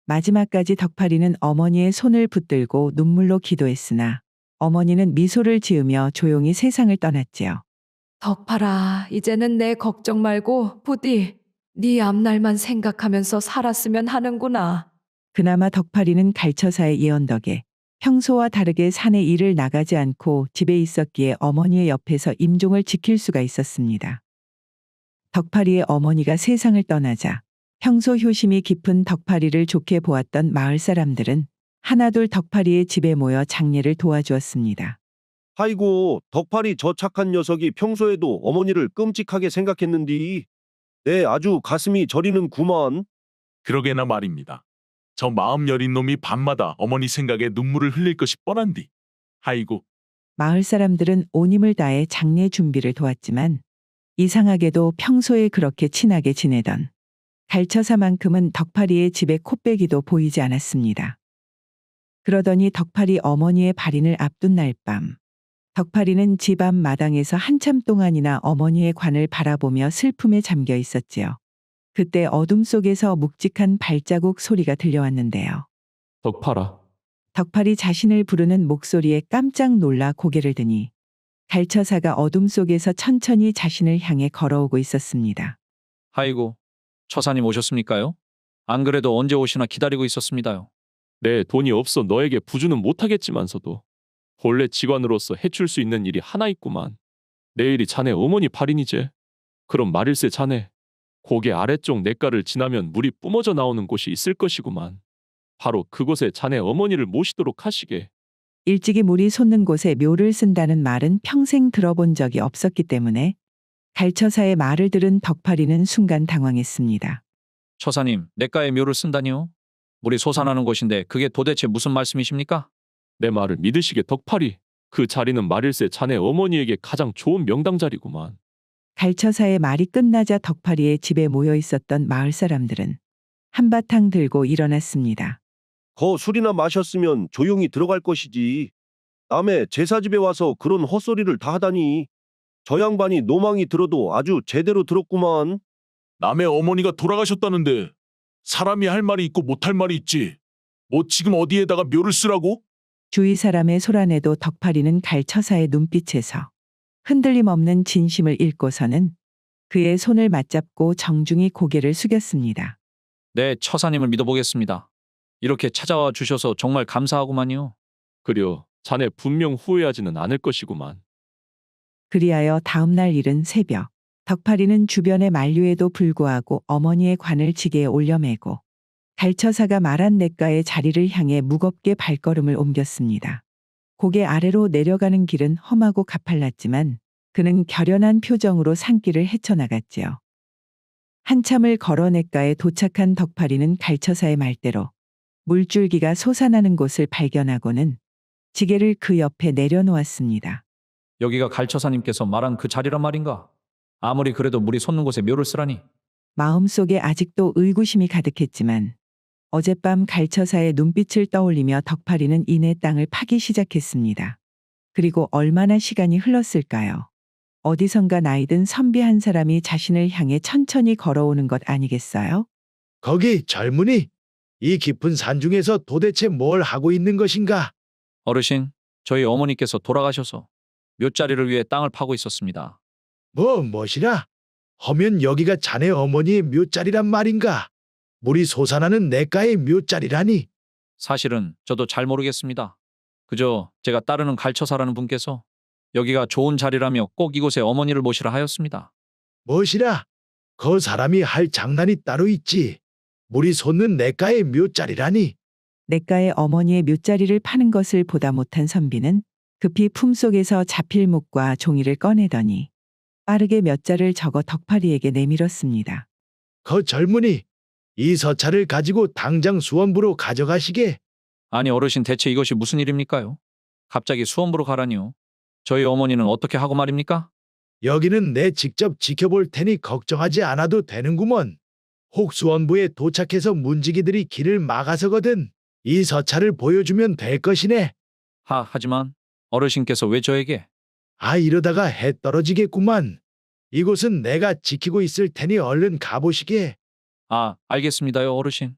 마지막까지 덕파리는 어머니의 손을 붙들고 눈물로 기도했으나 어머니는 미소를 지으며 조용히 세상을 떠났지요. 덕파라, 이제는 내 걱정 말고 부디 네 앞날만 생각하면서 살았으면 하는구나. 그나마 덕파리는 갈처사의 예언 덕에 평소와 다르게 산에 일을 나가지 않고 집에 있었기에 어머니의 옆에서 임종을 지킬 수가 있었습니다. 덕파리의 어머니가 세상을 떠나자 평소 효심이 깊은 덕파리를 좋게 보았던 마을 사람들은 하나둘 덕파리의 집에 모여 장례를 도와주었습니다. 아이고, 덕파리 저 착한 녀석이 평소에도 어머니를 끔찍하게 생각했는디. 아주 가슴이 저리는구만. 그러게나 말입니다. 저 마음 여린 놈이 밤마다 어머니 생각에 눈물을 흘릴 것이 뻔한디. 아이고. 마을 사람들은 온 힘을 다해 장례 준비를 도왔지만 이상하게도 평소에 그렇게 친하게 지내던 갈처사만큼은 덕파리의 집에 코빼기도 보이지 않았습니다. 그러더니 덕파리 어머니의 발인을 앞둔 날 밤, 덕파리는 집 앞 마당에서 한참 동안이나 어머니의 관을 바라보며 슬픔에 잠겨 있었지요. 그때 어둠 속에서 묵직한 발자국 소리가 들려왔는데요. 덕팔아. 덕팔이 자신을 부르는 목소리에 깜짝 놀라 고개를 드니 갈처사가 어둠 속에서 천천히 자신을 향해 걸어오고 있었습니다. 아이고, 처사님 오셨습니까요? 안 그래도 언제 오시나 기다리고 있었습니다요. 내 돈이 없어 너에게 부주는 못하겠지만서도 본래 직원으로서 해줄 수 있는 일이 하나 있구만. 내일이 자네 어머니 팔인이제. 그럼 말일세 자네 고개 아래쪽 냇가를 지나면 물이 뿜어져 나오는 곳이 있을 것이구만. 바로 그곳에 자네 어머니를 모시도록 하시게. 일찍이 물이 솟는 곳에 묘를 쓴다는 말은 평생 들어본 적이 없었기 때문에 갈처사의 말을 들은 덕팔이는 순간 당황했습니다. 처사님, 냇가에 묘를 쓴다니요? 물이 솟아나는 곳인데 그게 도대체 무슨 말씀이십니까? 내 말을 믿으시게 덕팔이. 그 자리는 말일세 자네 어머니에게 가장 좋은 명당 자리구만. 갈처사의 말이 끝나자 덕팔이의 집에 모여 있었던 마을 사람들은 한바탕 들고 일어났습니다. 거 술이나 마셨으면 조용히 들어갈 것이지. 남의 제사집에 와서 그런 헛소리를 다 하다니. 저 양반이 노망이 들어도 아주 제대로 들었구만. 남의 어머니가 돌아가셨다는데 사람이 할 말이 있고 못할 말이 있지. 뭐 지금 어디에다가 묘를 쓰라고? 주위 사람의 소란에도 덕팔이는 갈처사의 눈빛에서 흔들림 없는 진심을 읽고서는 그의 손을 맞잡고 정중히 고개를 숙였습니다. 네, 처사님을 믿어보겠습니다. 이렇게 찾아와 주셔서 정말 감사하구만요. 그려 자네 분명 후회하지는 않을 것이구만. 그리하여 다음 날 이른 새벽, 덕팔이는 주변의 만류에도 불구하고 어머니의 관을 지게에 올려매고 갈처사가 말한 냇가의 자리를 향해 무겁게 발걸음을 옮겼습니다. 고개 아래로 내려가는 길은 험하고 가팔랐지만 그는 결연한 표정으로 산길을 헤쳐나갔지요. 한참을 걸어 냇가에 도착한 덕팔이는 갈처사의 말대로 물줄기가 솟아나는 곳을 발견하고는 지게를 그 옆에 내려놓았습니다. 여기가 갈처사님께서 말한 그 자리란 말인가? 아무리 그래도 물이 솟는 곳에 묘를 쓰라니. 마음속에 아직도 의구심이 가득했지만 어젯밤 갈처사의 눈빛을 떠올리며 덕팔이는 이내 땅을 파기 시작했습니다. 그리고 얼마나 시간이 흘렀을까요? 어디선가 나이든 선비 한 사람이 자신을 향해 천천히 걸어오는 것 아니겠어요? 거기 젊은이, 이 깊은 산중에서 도대체 뭘 하고 있는 것인가? 어르신, 저희 어머니께서 돌아가셔서 묘자리를 위해 땅을 파고 있었습니다. 무엇이라? 허면 여기가 자네 어머니의 묘자리란 말인가? 물이 솟아나는 냇가의 묘자리라니? 사실은 저도 잘 모르겠습니다. 그저 제가 따르는 갈처사라는 분께서 여기가 좋은 자리라며 꼭 이곳에 어머니를 모시라 하였습니다. 무엇이라? 그 사람이 할 장난이 따로 있지. 물이 솟는 냇가의 묘자리라니? 냇가에 어머니의 묘자리를 파는 것을 보다 못한 선비는 급히 품속에서 자필목과 종이를 꺼내더니 빠르게 몇 자를 적어 덕팔이에게 내밀었습니다. 그 젊은이, 이 서찰을 가지고 당장 수원부로 가져가시게. 아니 어르신, 대체 이것이 무슨 일입니까요? 갑자기 수원부로 가라니요. 저희 어머니는 어떻게 하고 말입니까? 여기는 내 직접 지켜볼 테니 걱정하지 않아도 되는구먼. 혹 수원부에 도착해서 문지기들이 길을 막아서거든. 이 서찰을 보여주면 될 것이네. 하지만 어르신께서 왜 저에게? 이러다가 해 떨어지겠구만. 이곳은 내가 지키고 있을 테니 얼른 가보시게. 알겠습니다요, 어르신.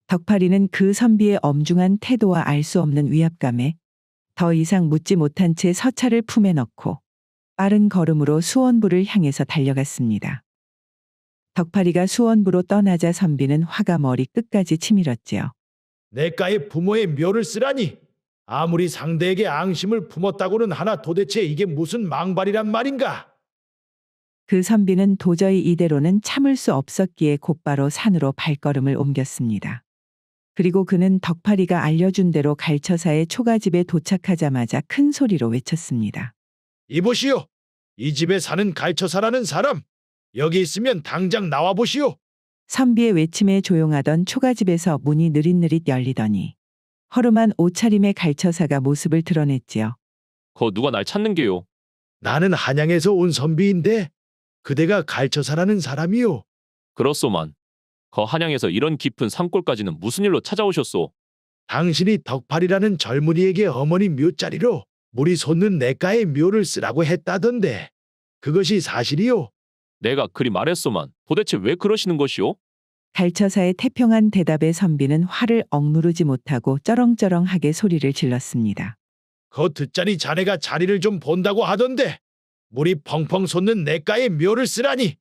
덕팔이는 그 선비의 엄중한 태도와 알 수 없는 위압감에 더 이상 묻지 못한 채 서찰을 품에 넣고 빠른 걸음으로 수원부를 향해서 달려갔습니다. 덕팔이가 수원부로 떠나자 선비는 화가 머리 끝까지 치밀었지요. 냇가에 부모의 묘를 쓰라니. 아무리 상대에게 앙심을 품었다고는 하나 도대체 이게 무슨 망발이란 말인가? 그 선비는 도저히 이대로는 참을 수 없었기에 곧바로 산으로 발걸음을 옮겼습니다. 그리고 그는 덕팔이가 알려준 대로 갈처사의 초가집에 도착하자마자 큰 소리로 외쳤습니다. 이보시오. 이 집에 사는 갈처사라는 사람. 여기 있으면 당장 나와보시오. 선비의 외침에 조용하던 초가집에서 문이 느릿느릿 열리더니 허름한 옷차림의 갈처사가 모습을 드러냈지요. 거 누가 날 찾는 게요? 나는 한양에서 온 선비인데 그대가 갈처사라는 사람이요. 그렇소만. 거 한양에서 이런 깊은 산골까지는 무슨 일로 찾아오셨소? 당신이 덕팔이라는 젊은이에게 어머니 묘자리로 물이 솟는 냇가에 묘를 쓰라고 했다던데 그것이 사실이요? 내가 그리 말했소만 도대체 왜 그러시는 것이오? 갈처사의 태평한 대답에 선비는 화를 억누르지 못하고 쩌렁쩌렁하게 소리를 질렀습니다. 거 듣자니 자네가 자리를 좀 본다고 하던데 물이 펑펑 솟는 내가에 묘를 쓰라니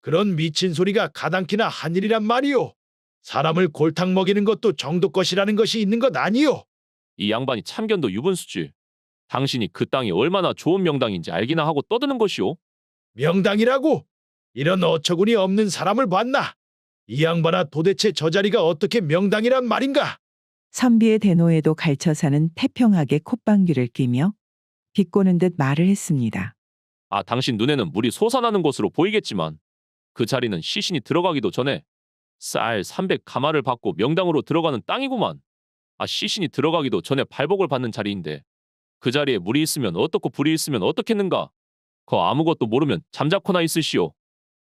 그런 미친 소리가 가당키나 한 일이란 말이오. 사람을 골탕 먹이는 것도 정도 것이라는 것이 있는 것 아니오. 이 양반이 참견도 유분수지. 당신이 그 땅이 얼마나 좋은 명당인지 알기나 하고 떠드는 것이오? 명당이라고? 이런 어처구니 없는 사람을 봤나? 이 양반아 도대체 저 자리가 어떻게 명당이란 말인가? 선비의 대노에도 갈처사는 태평하게 콧방귀를 끼며 비꼬는 듯 말을 했습니다. 아, 당신 눈에는 물이 솟아나는 것으로 보이겠지만 그 자리는 시신이 들어가기도 전에 쌀 300가마를 받고 명당으로 들어가는 땅이구만. 아, 시신이 들어가기도 전에 발복을 받는 자리인데 그 자리에 물이 있으면 어떻고 불이 있으면 어떻겠는가? 거 아무것도 모르면 잠자코나 있으시오.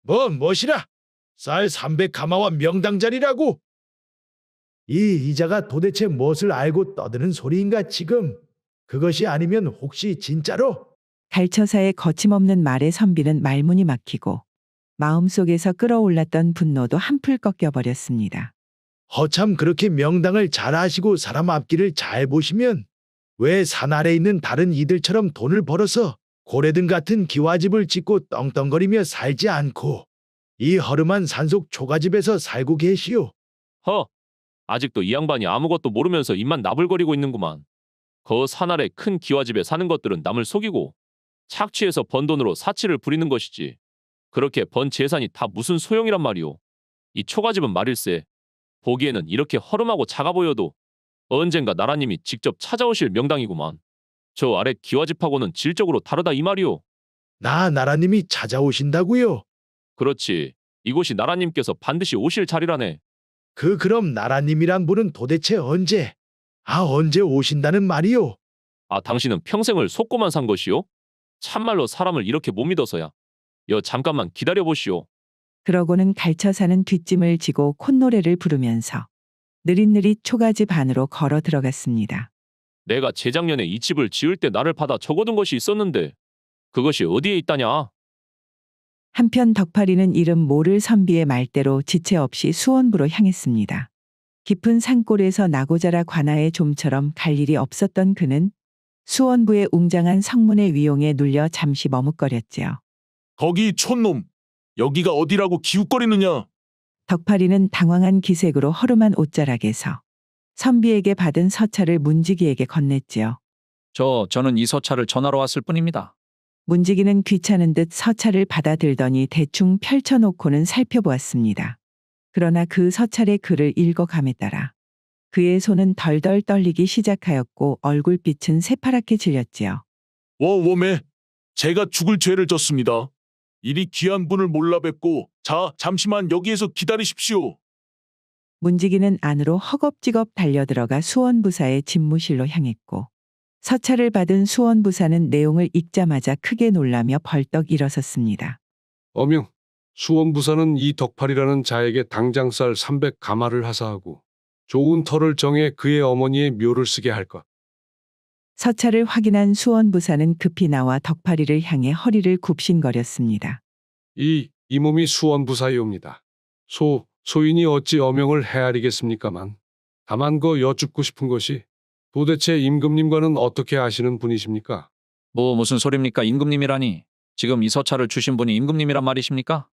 무엇이라? 쌀 300가마와 명당 자리라고? 이 이자가 도대체 무엇을 알고 떠드는 소리인가 지금? 그것이 아니면 혹시 진짜로? 갈처사의 거침없는 말에 선비는 말문이 막히고 마음속에서 끌어올랐던 분노도 한풀 꺾여버렸습니다. 허참 그렇게 명당을 잘 아시고 사람 앞길을 잘 보시면 왜 산 아래 있는 다른 이들처럼 돈을 벌어서 고래등 같은 기와집을 짓고 떵떵거리며 살지 않고 이 허름한 산속 초가집에서 살고 계시오. 아직도 이 양반이 아무것도 모르면서 입만 나불거리고 있는구만. 거 산 아래 큰 기와집에 사는 것들은 남을 속이고 착취해서 번 돈으로 사치를 부리는 것이지. 그렇게 번 재산이 다 무슨 소용이란 말이오. 이 초가집은 말일세. 보기에는 이렇게 허름하고 작아 보여도 언젠가 나라님이 직접 찾아오실 명당이구만. 저 아래 기와집하고는 질적으로 다르다 이 말이오. 나라님이 찾아오신다고요? 그렇지. 이곳이 나라님께서 반드시 오실 자리라네. 그럼 나라님이란 분은 도대체 언제 오신다는 말이오? 아, 당신은 평생을 속고만 산 것이오? 참말로 사람을 이렇게 못 믿어서야. 잠깐만 기다려보시오. 그러고는 갈처사는 뒷짐을 지고 콧노래를 부르면서 느릿느릿 초가집 안으로 걸어 들어갔습니다. 내가 재작년에 이 집을 지을 때 나를 받아 적어둔 것이 있었는데 그것이 어디에 있다냐? 한편 덕파리는 이름 모를 선비의 말대로 지체 없이 수원부로 향했습니다. 깊은 산골에서 나고자라 관아의 좀처럼 갈 일이 없었던 그는 수원부의 웅장한 성문의 위용에 눌려 잠시 머뭇거렸지요. 거기 촌놈, 여기가 어디라고 기웃거리느냐? 덕파리는 당황한 기색으로 허름한 옷자락에서 선비에게 받은 서찰을 문지기에게 건넸지요. 저는 이 서찰을 전하러 왔을 뿐입니다. 문지기는 귀찮은 듯 서찰을 받아들더니 대충 펼쳐놓고는 살펴보았습니다. 그러나 그 서찰의 글을 읽어감에 따라 그의 손은 덜덜 떨리기 시작하였고 얼굴빛은 새파랗게 질렸지요. 워매, 제가 죽을 죄를 졌습니다. 이리 귀한 분을 몰라 뵙고 잠시만 여기에서 기다리십시오. 문지기는 안으로 허겁지겁 달려들어가 수원부사의 집무실로 향했고 서찰을 받은 수원부사는 내용을 읽자마자 크게 놀라며 벌떡 일어섰습니다. 어명, 수원부사는 이 덕팔이라는 자에게 당장 쌀 300가마를 하사하고 좋은 터를 정해 그의 어머니의 묘를 쓰게 할 것. 서찰을 확인한 수원부사는 급히 나와 덕파리를 향해 허리를 굽신거렸습니다. 이 몸이 수원부사이옵니다. 소인이 어찌 어명을 헤아리겠습니까만 다만 여쭙고 싶은 것이 도대체 임금님과는 어떻게 아시는 분이십니까? 무슨 소립니까? 임금님이라니. 지금 이 서찰을 주신 분이 임금님이란 말이십니까?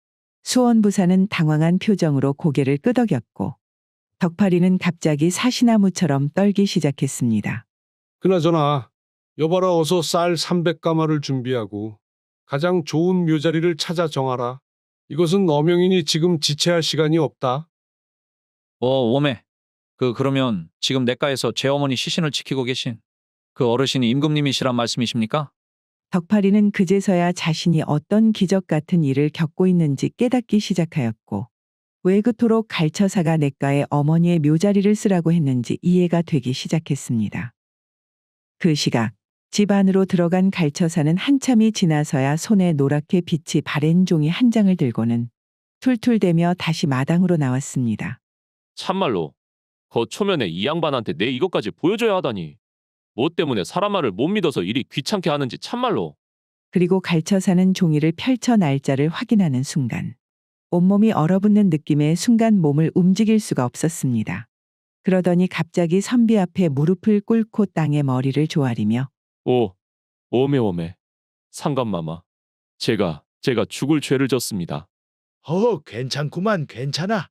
수원부사는 당황한 표정으로 고개를 끄덕였고 덕파리는 갑자기 사시나무처럼 떨기 시작했습니다. 그나저나 여봐라, 어서 쌀 300가마를 준비하고 가장 좋은 묘자리를 찾아 정하라. 이것은 어명이니 지금 지체할 시간이 없다. 워매. 그러면 지금 내가에서 제 어머니 시신을 지키고 계신 그 어르신이 임금님이시란 말씀이십니까? 덕파리는 그제서야 자신이 어떤 기적 같은 일을 겪고 있는지 깨닫기 시작하였고 왜 그토록 갈처사가 내가에 어머니의 묘자리를 쓰라고 했는지 이해가 되기 시작했습니다. 그 시각 집 안으로 들어간 갈처사는 한참이 지나서야 손에 노랗게 빛이 바랜 종이 한 장을 들고는 툴툴대며 다시 마당으로 나왔습니다. 참말로 거 초면에 이 양반한테 내 이것까지 보여줘야 하다니. 뭐 때문에 사람 말을 못 믿어서 이리 귀찮게 하는지 참말로. 그리고 갈쳐사는 종이를 펼쳐 날짜를 확인하는 순간 온몸이 얼어붙는 느낌에 순간 몸을 움직일 수가 없었습니다. 그러더니 갑자기 선비 앞에 무릎을 꿇고 땅에 머리를 조아리며 오메. 상감마마. 제가 죽을 죄를 졌습니다. 괜찮구만, 괜찮아.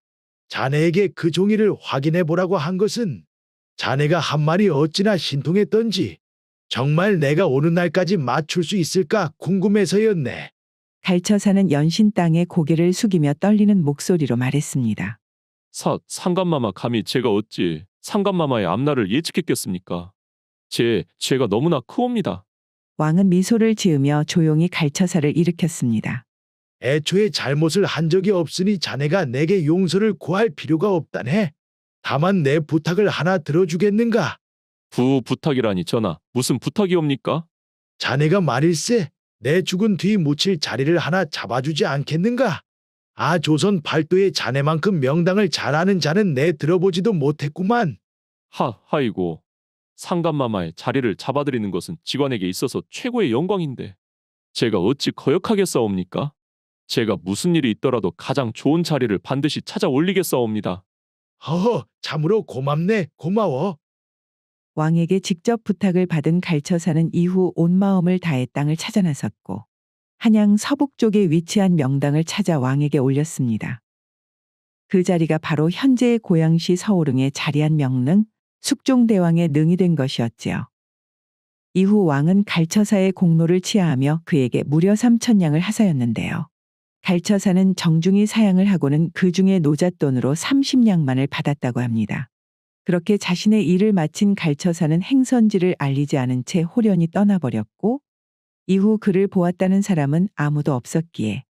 자네에게 그 종이를 확인해 보라고 한 것은 자네가 한 말이 어찌나 신통했던지 정말 내가 오는 날까지 맞출 수 있을까 궁금해서였네. 갈처사는 연신 땅에 고개를 숙이며 떨리는 목소리로 말했습니다. 상감마마 감히 제가 어찌 상감마마의 앞날을 예측했겠습니까? 죄가 너무나 크옵니다. 왕은 미소를 지으며 조용히 갈처사를 일으켰습니다. 애초에 잘못을 한 적이 없으니 자네가 내게 용서를 구할 필요가 없다네. 다만 내 부탁을 하나 들어주겠는가? 부탁이라니 전하, 무슨 부탁이옵니까? 자네가 말일세 내 죽은 뒤 묻힐 자리를 하나 잡아주지 않겠는가? 조선 팔도에 자네만큼 명당을 잘 아는 자는 내 들어보지도 못했구만. 하이고. 상감마마의 자리를 잡아드리는 것은 직원에게 있어서 최고의 영광인데 제가 어찌 거역하겠사옵니까? 제가 무슨 일이 있더라도 가장 좋은 자리를 반드시 찾아 올리겠사옵니다. 참으로 고맙네, 고마워. 왕에게 직접 부탁을 받은 갈처사는 이후 온 마음을 다해 땅을 찾아 나섰고 한양 서북 쪽에 위치한 명당을 찾아 왕에게 올렸습니다. 그 자리가 바로 현재의 고양시 서오릉에 자리한 명릉, 숙종대왕의 능이 된 것이었지요. 이후 왕은 갈처사의 공로를 치하하며 그에게 무려 3,000냥을 하사였는데요. 갈처사는 정중히 사양을 하고는 그 중에 노잣돈으로 30냥만을 받았다고 합니다. 그렇게 자신의 일을 마친 갈처사는 행선지를 알리지 않은 채 호련히 떠나버렸고 이후 그를 보았다는 사람은 아무도 없었기에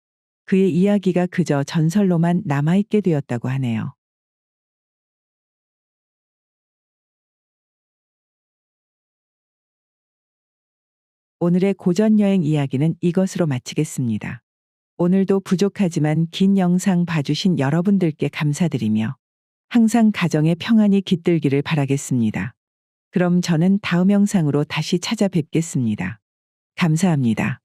그의 이야기가 그저 전설로만 남아있게 되었다고 하네요. 오늘의 고전여행 이야기는 이것으로 마치겠습니다. 오늘도 부족하지만 긴 영상 봐주신 여러분들께 감사드리며 항상 가정의 평안이 깃들기를 바라겠습니다. 그럼 저는 다음 영상으로 다시 찾아뵙겠습니다. 감사합니다.